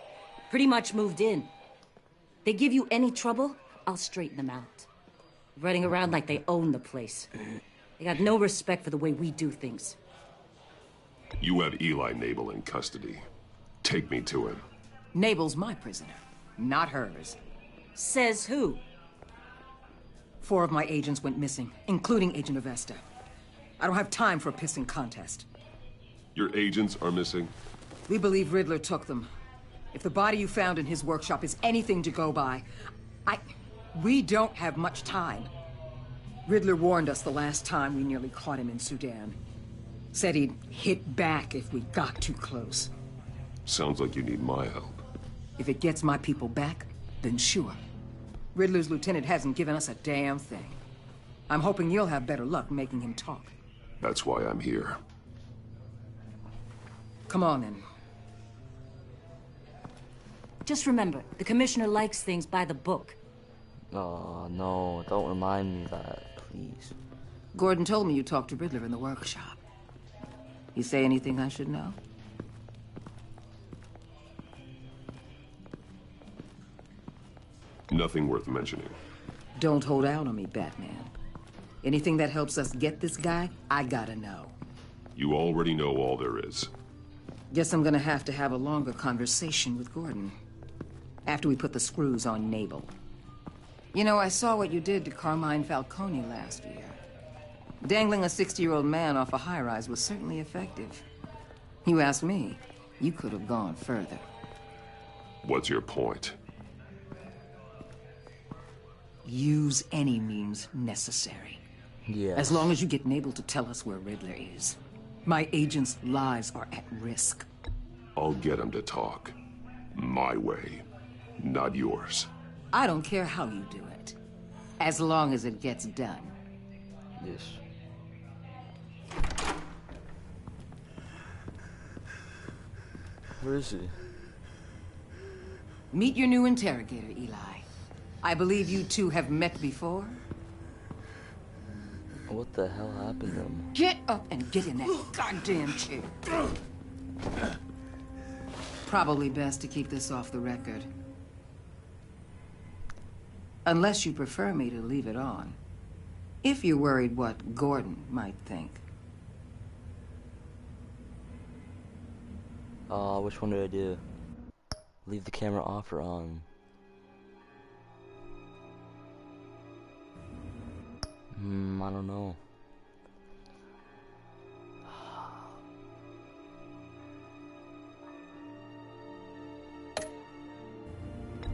Pretty much moved in. They give you any trouble, I'll straighten them out. Running around like they own the place. They got no respect for the way we do things. You have Eli Nabel in custody. Take me to him. Nabel's my prisoner, not hers. Says who? 4 of my agents went missing, including Agent Avesta. I don't have time for a pissing contest. Your agents are missing? We believe Riddler took them. If the body you found in his workshop is anything to go by, we don't have much time. Riddler warned us the last time we nearly caught him in Sudan. Said he'd hit back if we got too close. Sounds like you need my help. If it gets my people back, then sure. Riddler's lieutenant hasn't given us a damn thing. I'm hoping you'll have better luck making him talk. That's why I'm here. Come on, then. Just remember, the commissioner likes things by the book. Oh, no, don't remind me of that, please. Gordon told me you talked to Riddler in the workshop. You say anything I should know? Nothing worth mentioning. Don't hold out on me, Batman. Anything that helps us get this guy, I gotta know. You already know all there is. Guess I'm gonna have to have a longer conversation with Gordon. After we put the screws on Nabel. You know, I saw what you did to Carmine Falcone last year. Dangling a 60-year-old man off a high-rise was certainly effective. You ask me, you could have gone further. What's your point? Use any means necessary. Yes. As long as you get Nabel to tell us where Riddler is. My agents' lives are at risk. I'll get him to talk. My way, not yours. I don't care how you do it. As long as it gets done. Yes. Where is he? Meet your new interrogator, Eli. I believe you two have met before? What the hell happened to him? Get up and get in that goddamn chair. Probably best to keep this off the record. Unless you prefer me to leave it on. If you're worried what Gordon might think. Which one did I do? Leave the camera off or on? I don't know.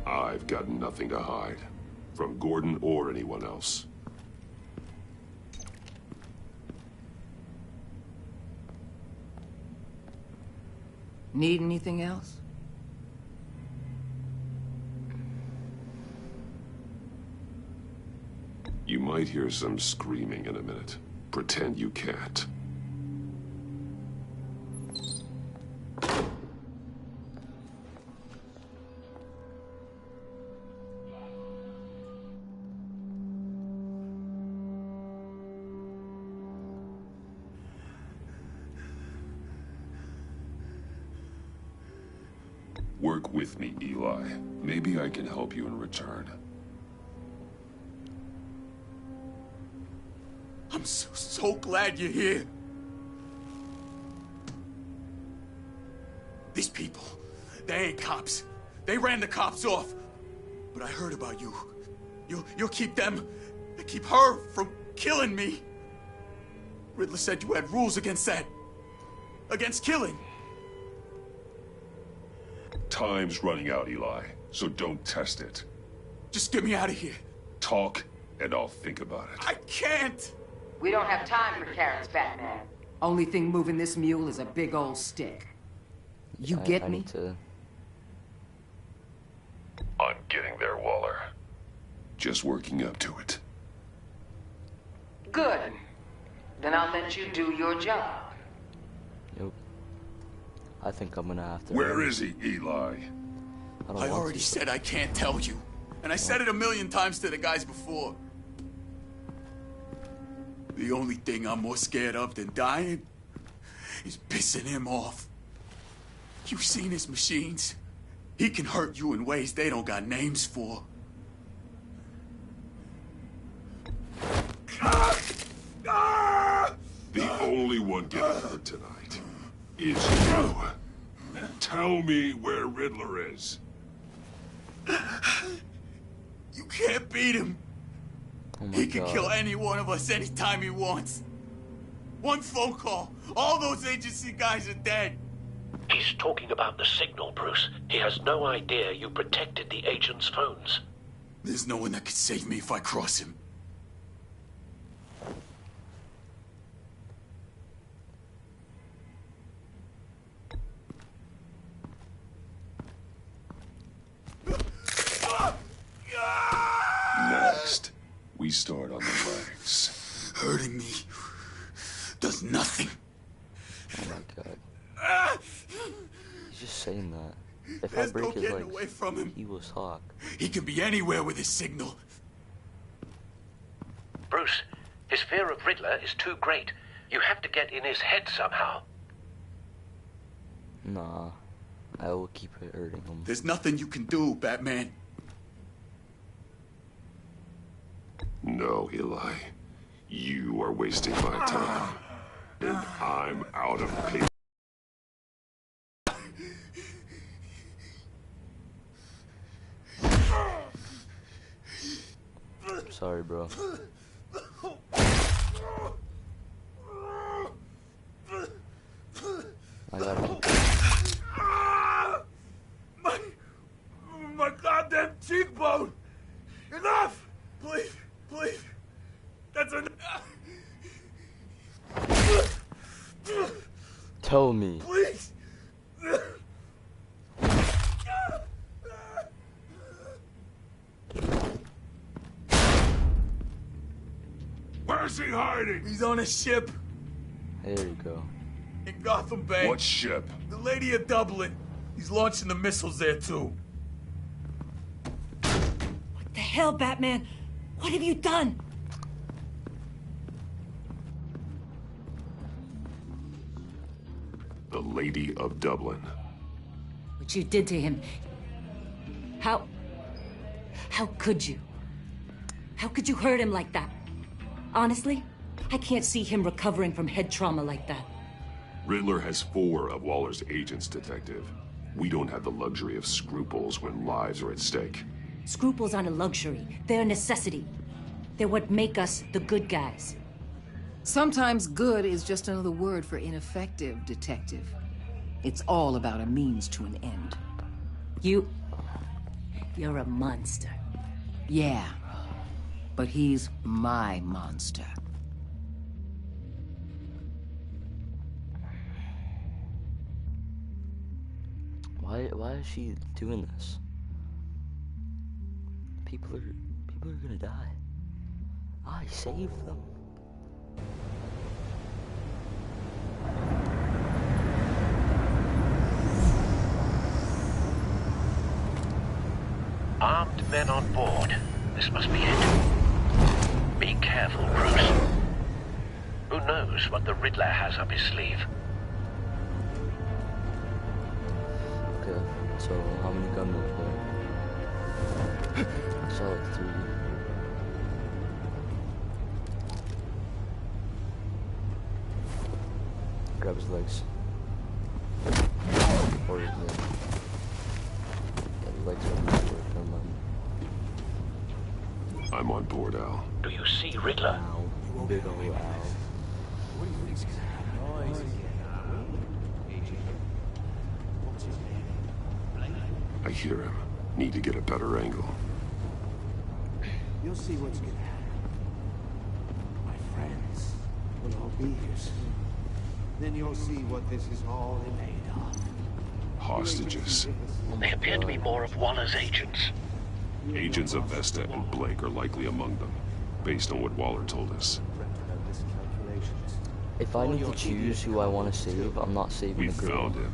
I've got nothing to hide. From Gordon or anyone else. Need anything else? You might hear some screaming in a minute. Pretend you can't. Work with me, Eli. Maybe I can help you in return. I'm so glad you're here. These people, they ain't cops. They ran the cops off. But I heard about you. You'll keep them, keep her from killing me. Riddler said you had rules against that. Against killing. Time's running out, Eli, so don't test it. Just get me out of here. Talk, and I'll think about it. I can't! We don't have time for carrots, Batman. Only thing moving this mule is a big old stick. You get me? I'm getting there, Waller. Just working up to it. Good. Then I'll let you do your job. Yep. I think I'm gonna have to... Where is he, Eli? I already said I can't tell you. And I said it 1,000,000 times to the guys before. The only thing I'm more scared of than dying is pissing him off. You've seen his machines. He can hurt you in ways they don't got names for. The only one getting hurt tonight is you. Tell me where Riddler is. You can't beat him. He can kill any one of us anytime he wants. One phone call, all those agency guys are dead. He's talking about the signal, Bruce. He has no idea you protected the agent's phones. There's no one that can save me if I cross him. Next, we start on the legs. Hurting me does nothing. Oh my god. He's just saying that. If There's I break no his getting legs, away from him. he will talk. He can be anywhere with his signal. Bruce, his fear of Riddler is too great. You have to get in his head somehow. Nah, I will keep hurting him. There's nothing you can do, Batman. No, Eli. You are wasting my time. And I'm out of paper. Sorry, bro. I gotta keep My goddamn cheekbone! Enough! Please, please. That's enough. Tell me. Please. Where's he hiding? He's on a ship There you go. in Gotham Bay. What ship? The Lady of Dublin. He's launching the missiles there too. The hell, Batman? What have you done? The Lady of Dublin. What you did to him. How could you? How could you hurt him like that? Honestly, I can't see him recovering from head trauma like that. Riddler has 4 of Waller's agents, Detective. We don't have the luxury of scruples when lives are at stake. Scruples aren't a luxury. They're a necessity. They're what make us the good guys. Sometimes good is just another word for ineffective, Detective. It's all about a means to an end. You're a monster. Yeah, but he's my monster. Why is she doing this? People are gonna die. I saved them. Armed men on board. This must be it. Be careful, Bruce. Who knows what the Riddler has up his sleeve? Okay, so how many gunmen there? I saw like 3. Grab his legs. Or his leg. Yeah, the legs are forward. Never mind. I'm on board, Al. Do you see Riddler? Ow. Big ol' ow. I hear him. Need to get a better angle. You'll see what's gonna happen. My friends will all be here soon. Then you'll see what this is all made of. Hostages. They appear to be more of Waller's agents. Agents of Vesta and Blake are likely among them, based on what Waller told us. If I need to choose who I want to save, I'm not saving the girl. Found him.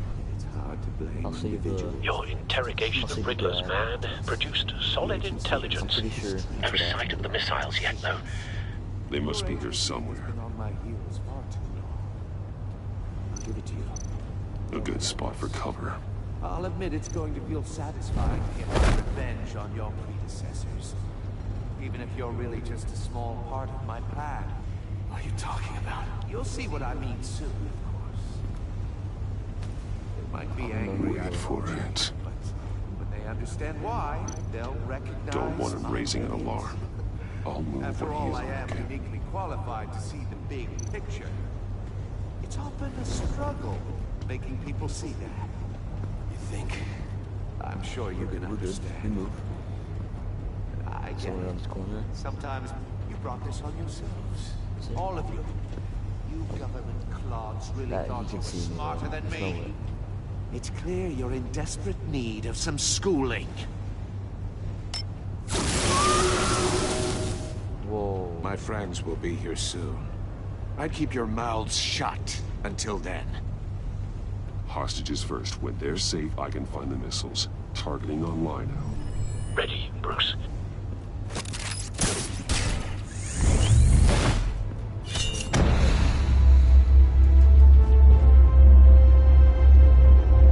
I'll save the... Your interrogation of Riddler's man produced solid intelligence. I'm pretty sure. No sight of the missiles yet, though. They must be here somewhere. On my heels far too long. I'll give it to you. A good spot for cover. I'll admit it's going to feel satisfying to get my revenge on your predecessors. Even if you're really just a small part of my plan. What are you talking about? You'll see what I mean soon, of course. They might be angry Wait for it. but when they understand why, they'll recognize... Don't want him raising an alarm. I'll move After when all, he's I am okay. uniquely qualified to see the big picture. It's often a struggle making people see that. You think? I'm sure you can understand. We move. I get Someone it. around this corner. Sometimes you brought this on yourselves. All of you. You government clods really That, thought you you can were see me smarter there. than There's no me. way. It's clear you're in desperate need of some schooling. Whoa. My friends will be here soon. I'd keep your mouths shut until then. Hostages first. When they're safe, I can find the missiles. Targeting online now. Ready, Bruce.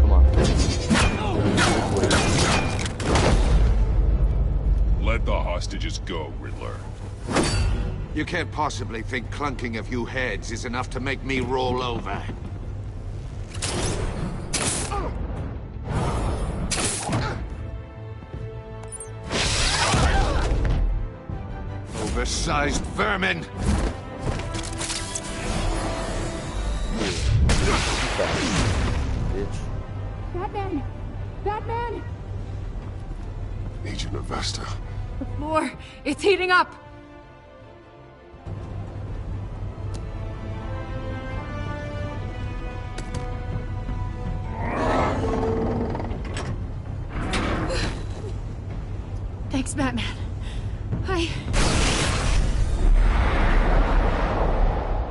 Come on. Let the hostages go, Riddler. You can't possibly think clunking a few heads is enough to make me roll over. Oversized vermin! Batman! Batman! Agent Avesta. The floor, it's heating up! Thanks, Batman.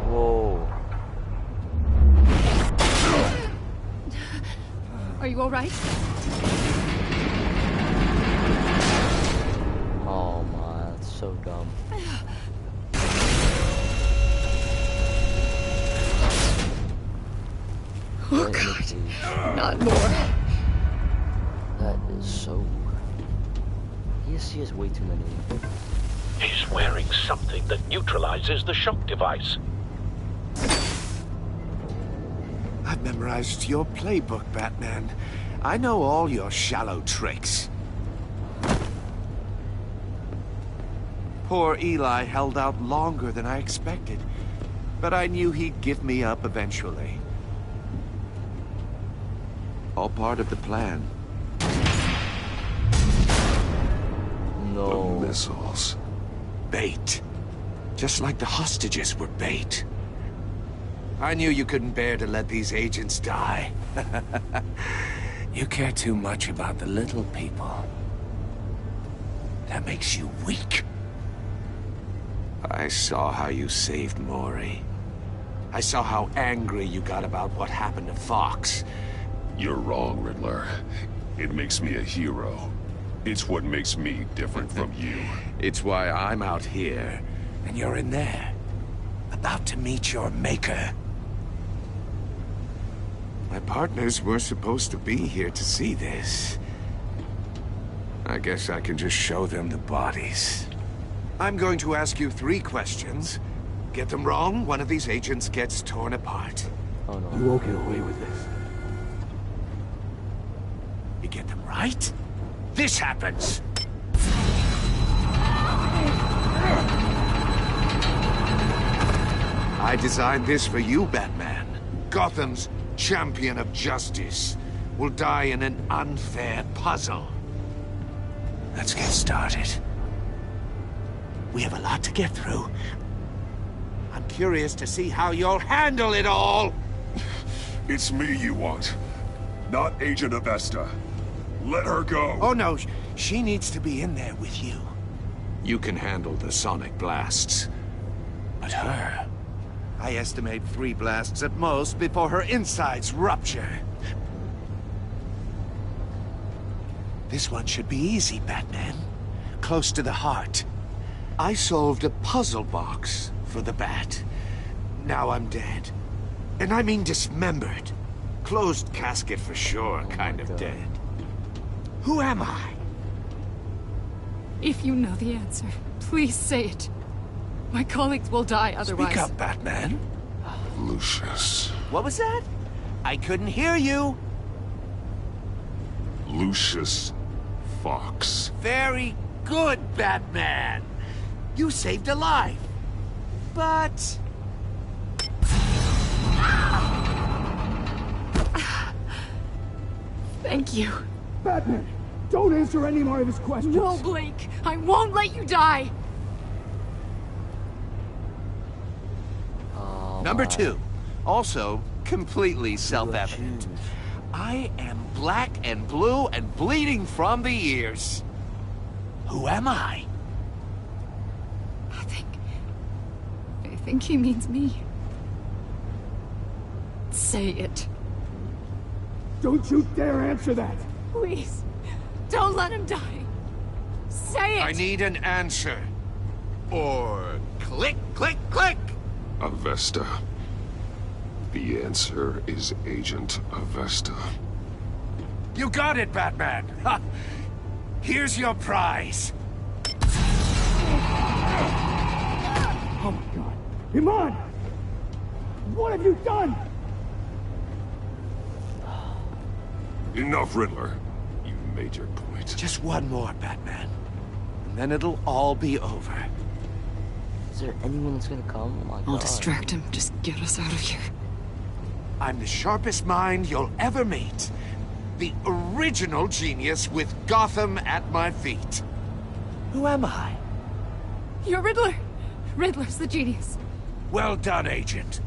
Whoa. Are you all right? Oh my, that's so dumb. Oh God, not more. That is so... He has way too many. He's wearing something that neutralizes the shock device. I've memorized your playbook, Batman. I know all your shallow tricks. Poor Eli held out longer than I expected, but I knew he'd give me up eventually. All part of the plan. No. The missiles. Bait. Just like the hostages were bait. I knew you couldn't bear to let these agents die. You care too much about the little people. That makes you weak. I saw how you saved Maury. I saw how angry you got about what happened to Fox. You're wrong, Riddler. It makes me a hero. It's what makes me different from you. It's why I'm out here, and you're in there. About to meet your maker. My partners were supposed to be here to see this. I guess I can just show them the bodies. I'm going to ask you 3 questions. Get them wrong, one of these agents gets torn apart. Oh no. You won't get away with this. You get them right, this happens. I designed this for you, Batman. Gotham's champion of justice will die in an unfair puzzle. Let's get started. We have a lot to get through. I'm curious to see how you'll handle it all. It's me you want, not Agent Avesta. Let her go. Oh no, she needs to be in there with you. You can handle the sonic blasts. But her... I estimate 3 blasts at most before her insides rupture. This one should be easy, Batman. Close to the heart. I solved a puzzle box for the Bat. Now I'm dead. And I mean dismembered. Closed casket for sure, kind of dead. Who am I? If you know the answer, please say it. My colleagues will die otherwise. Speak up, Batman. Lucius. What was that? I couldn't hear you. Lucius Fox. Very good, Batman. You saved a life. But... Thank you. Batman, don't answer any more of his questions. No, Blake. I won't let you die. Number 2. Also, completely self-evident. I am black and blue and bleeding from the ears. Who am I? I think he means me. Say it. Don't you dare answer that. Please. Don't let him die. Say it! I need an answer. Or click, click, click! Avesta. The answer is Agent Avesta. You got it, Batman! Ha. Here's your prize. Iman! What have you done? Enough, Riddler. You made your point. Just one more, Batman. And then it'll all be over. Is there anyone that's gonna come? Oh my God. I'll distract him. Just get us out of here. I'm the sharpest mind you'll ever meet. The original genius with Gotham at my feet. Who am I? You're Riddler. Riddler's the genius. Well done, Agent.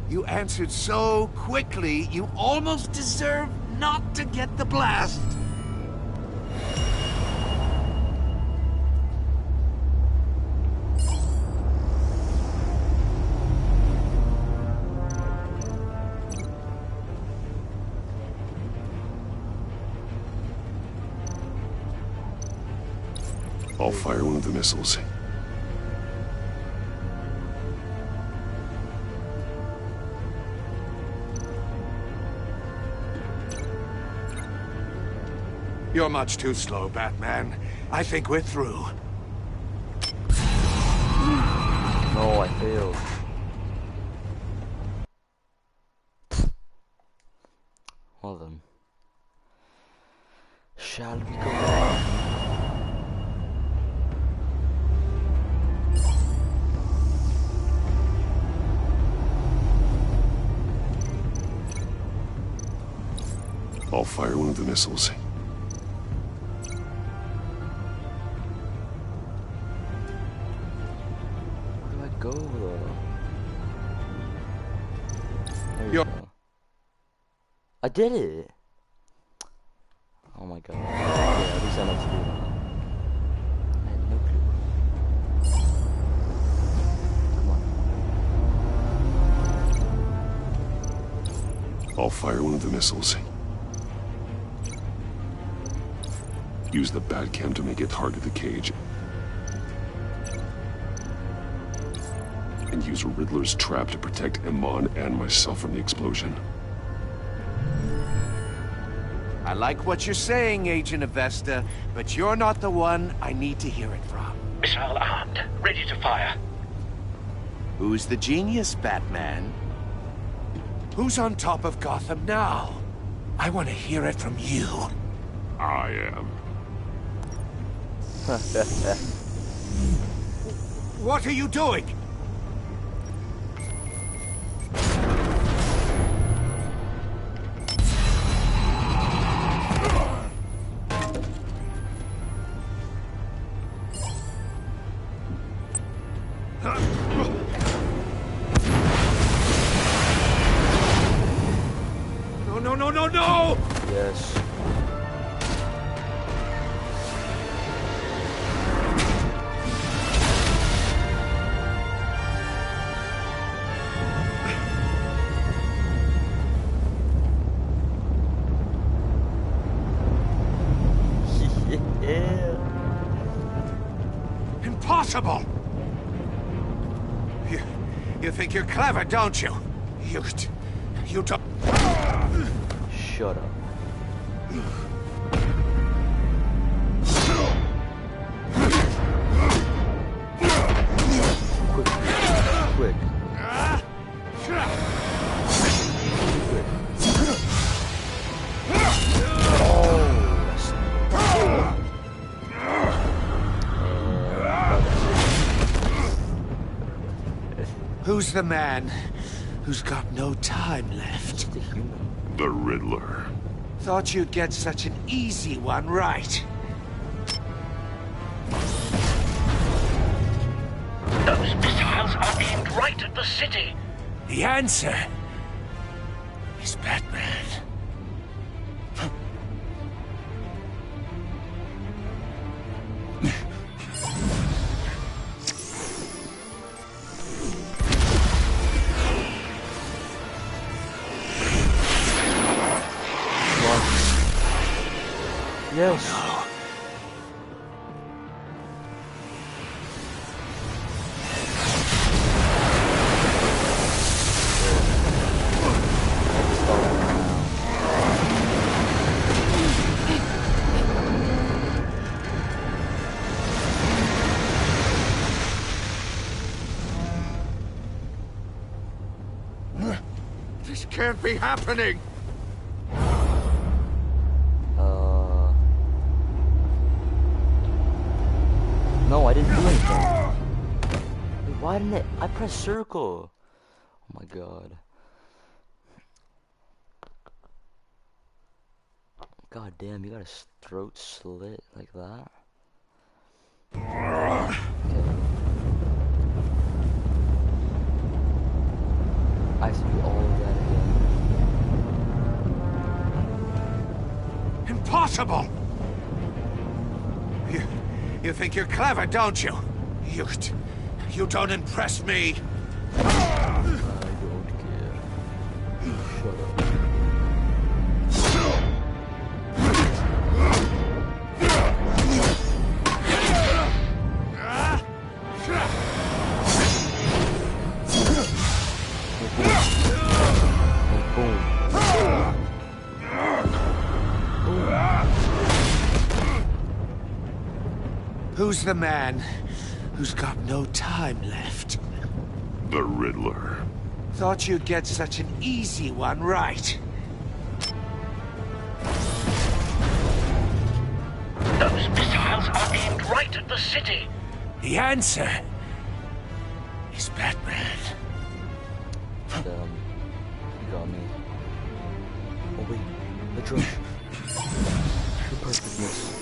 You answered so quickly, you almost deserve not to get the blast. I'll fire one of the missiles. You're much too slow, Batman. I think we're through. No, I failed. Well then. Shall we go on? I'll fire one of the missiles. Where do I go though? There you go. I did it! Oh my God. Yeah, at least I know what to do now. I had no clue. Come on. I'll fire one of the missiles. Use the Batcam to make it target the cage. And use Riddler's trap to protect Iman and myself from the explosion. I like what you're saying, Agent Avesta, but you're not the one I need to hear it from. Missile armed, ready to fire. Who's the genius, Batman? Who's on top of Gotham now? I want to hear it from you. I am. What are you doing? No! Yes. Yeah. Impossible! You think you're clever, don't you? You don't... Shut up. Quick. Who's the man who's got no time left? The Riddler. Thought you'd get such an easy one right. Those missiles are aimed right at the city. The answer is Batman. Yes. No. This can't be happening! No, I didn't do anything. Wait, why didn't it? I pressed circle. Oh my god. God damn, you got a throat slit like that? Okay. I have to do all of that again. Impossible! You think you're clever, don't you? You don't impress me. I don't care. Shut up. Who's the man who's got no time left? The Riddler. Thought you'd get such an easy one right. Those missiles are aimed right at the city. The answer is Batman. You got me. Oh wait, the drone. The perfectness.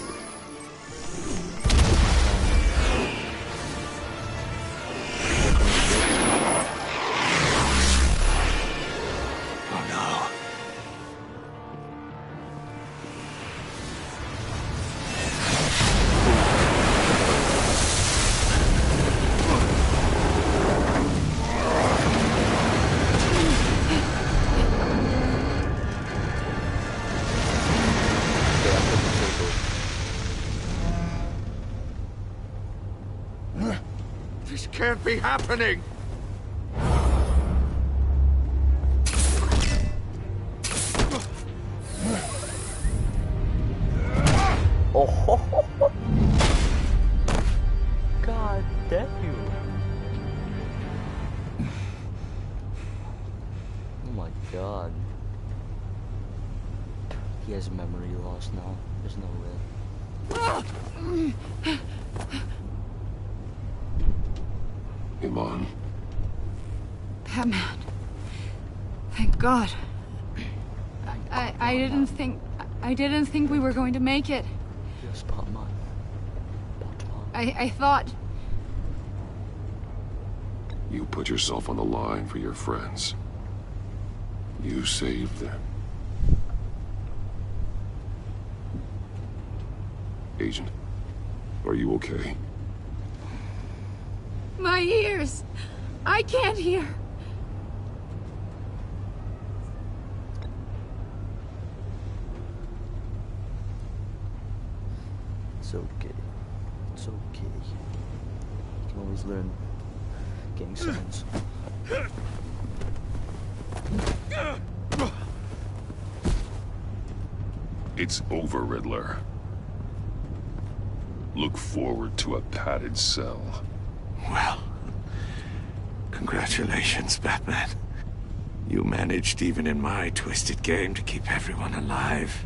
This can't be happening! Oh, God damn you! Oh my God! He has memory loss now. There's no way. Iman. Batman. Thank God. I didn't think we were going to make it. Yes, Batman. I thought... You put yourself on the line for your friends. You saved them. Agent, are you okay? My ears! I can't hear! It's okay. It's okay. You can always learn gang signs. It's over, Riddler. Look forward to a padded cell. Well, congratulations, Batman. You managed, even in my twisted game, to keep everyone alive.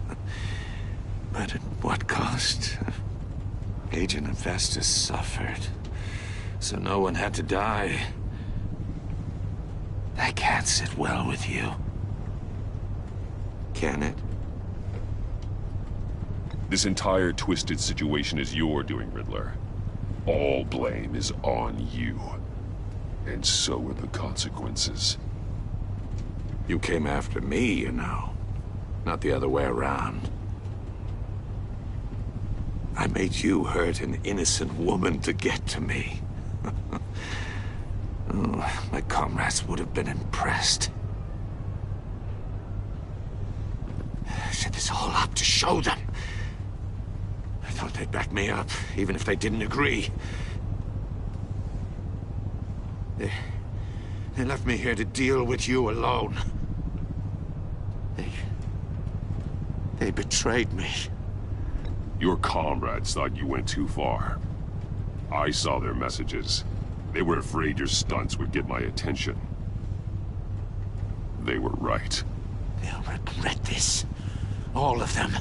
But at what cost? Agent Hephaestus suffered, so no one had to die. That can't sit well with you. Can it? This entire twisted situation is your doing, Riddler. All blame is on you. And so are the consequences. You came after me, you know. Not the other way around. I made you hurt an innocent woman to get to me. Oh, my comrades would have been impressed. I set this all up to show them. I thought they'd back me up, even if they didn't agree. They left me here to deal with you alone. They betrayed me. Your comrades thought you went too far. I saw their messages. They were afraid your stunts would get my attention. They were right. They'll regret this. All of them.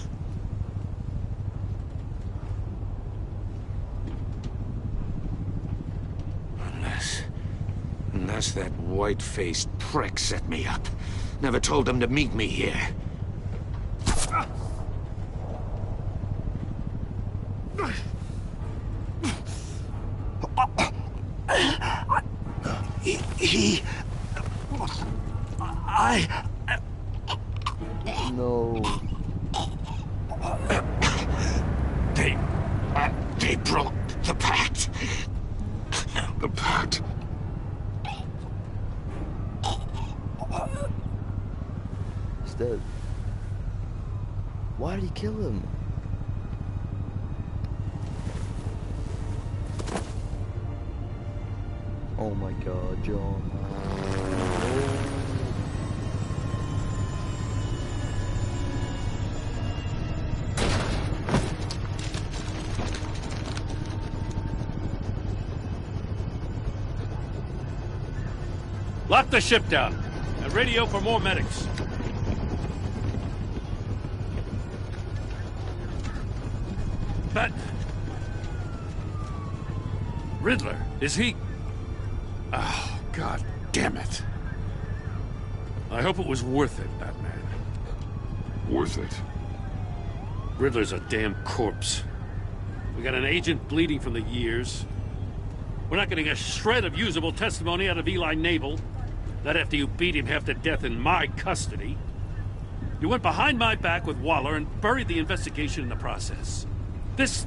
Unless that white-faced prick set me up. Never told them to meet me here. No. They broke the pact. The pact? He's dead. Why did he kill him? Oh my god, John. Lock the ship down and radio for more medics. But Riddler, is he? Oh, god damn it. I hope it was worth it, Batman. Worth it? Riddler's a damn corpse. We got an agent bleeding from the years. We're not getting a shred of usable testimony out of Eli Nabel. Not after you beat him half to death in my custody. You went behind my back with Waller and buried the investigation in the process. This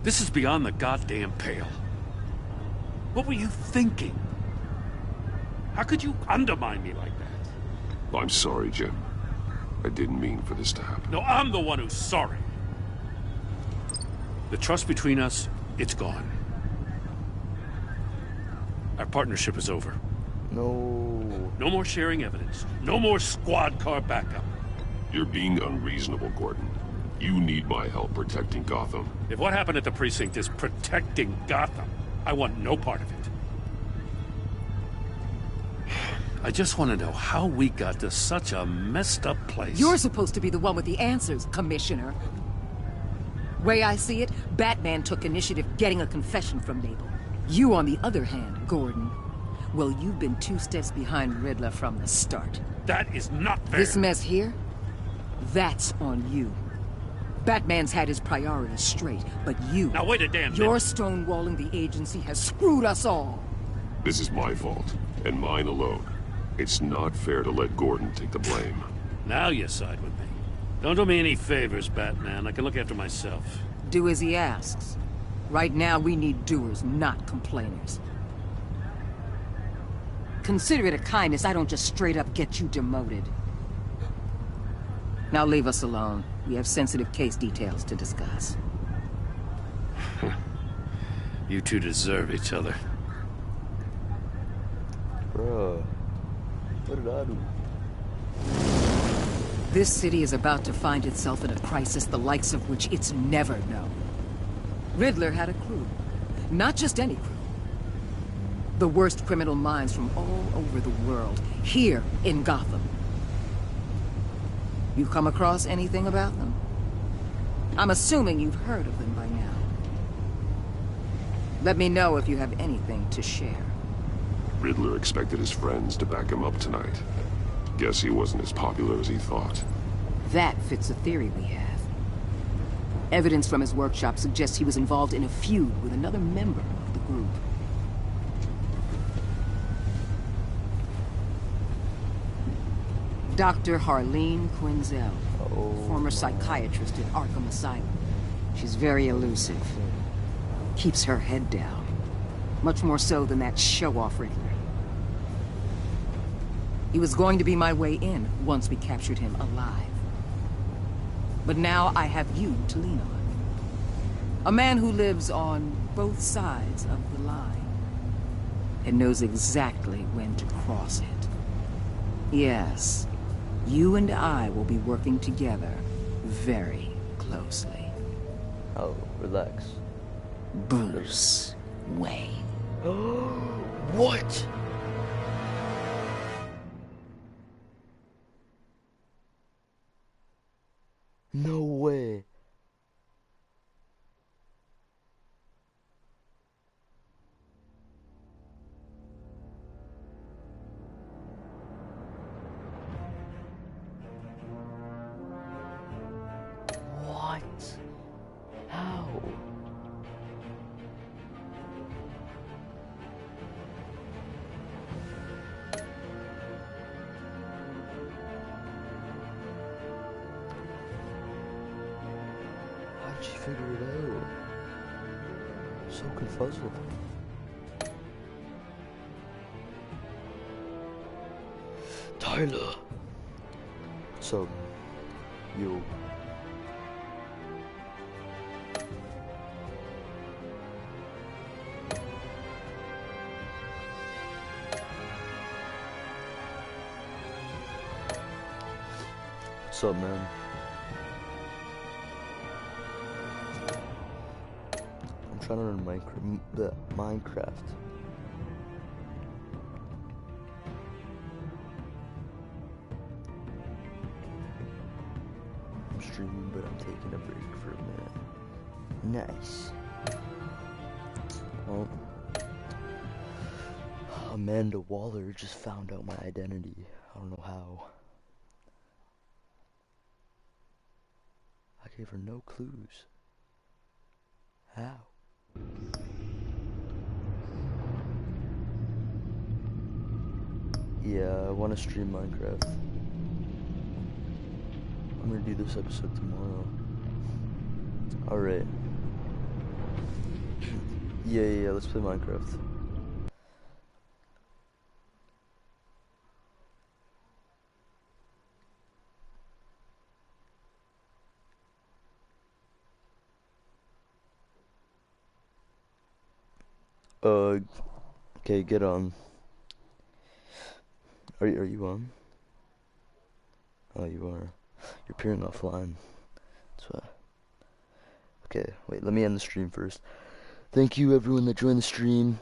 is beyond the goddamn pale. What were you thinking? How could you undermine me like that? I'm sorry, Jim. I didn't mean for this to happen. No, I'm the one who's sorry. The trust between us, it's gone. Our partnership is over. No. No more sharing evidence. No more squad car backup. You're being unreasonable, Gordon. You need my help protecting Gotham. If what happened at the precinct is protecting Gotham, I want no part of it. I just want to know how we got to such a messed up place. You're supposed to be the one with the answers, Commissioner. Way I see it, Batman took initiative getting a confession from Nabel. You, on the other hand, Gordon, well, you've been 2 steps behind Riddler from the start. That is not fair. This mess here, that's on you. Batman's had his priorities straight, but you... Now wait a damn minute. Your stonewalling the agency has screwed us all. This is my fault, and mine alone. It's not fair to let Gordon take the blame. Now you side with me. Don't do me any favors, Batman. I can look after myself. Do as he asks. Right now, we need doers, not complainers. Consider it a kindness I don't just straight up get you demoted. Now leave us alone. We have sensitive case details to discuss. You two deserve each other. Bruh. What did I do? This city is about to find itself in a crisis the likes of which it's never known. Riddler had a crew. Not just any crew. The worst criminal minds from all over the world, here in Gotham. You come across anything about them? I'm assuming you've heard of them by now. Let me know if you have anything to share. Riddler expected his friends to back him up tonight. Guess he wasn't as popular as he thought. That fits a theory we have. Evidence from his workshop suggests he was involved in a feud with another member of the group. Dr. Harleen Quinzel, former psychiatrist at Arkham Asylum. She's very elusive. Keeps her head down. Much more so than that show-off Riddler. He was going to be my way in once we captured him alive. But now I have you to lean on. A man who lives on both sides of the line and knows exactly when to cross it. Yes, you and I will be working together very closely. Oh, relax. Bruce Wayne. What? figure it out. So confuzzled. Tyler! What's up? Yo. What's up, man? I'm trying to run Minecraft. I'm streaming, but I'm taking a break for a minute. Nice. Well, Amanda Waller just found out my identity. I don't know how. I gave her no clues. How? Yeah, I want to stream Minecraft. I'm gonna do this episode tomorrow. Alright. Yeah, let's play Minecraft. Okay, get on. Are you on? Oh, you are. You're appearing offline. That's why. Okay, wait, let me end the stream first. Thank you, everyone that joined the stream.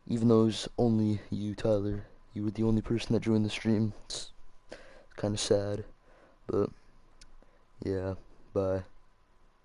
Even though it was only you, Tyler. You were the only person that joined the stream. It's kind of sad. But, yeah, bye.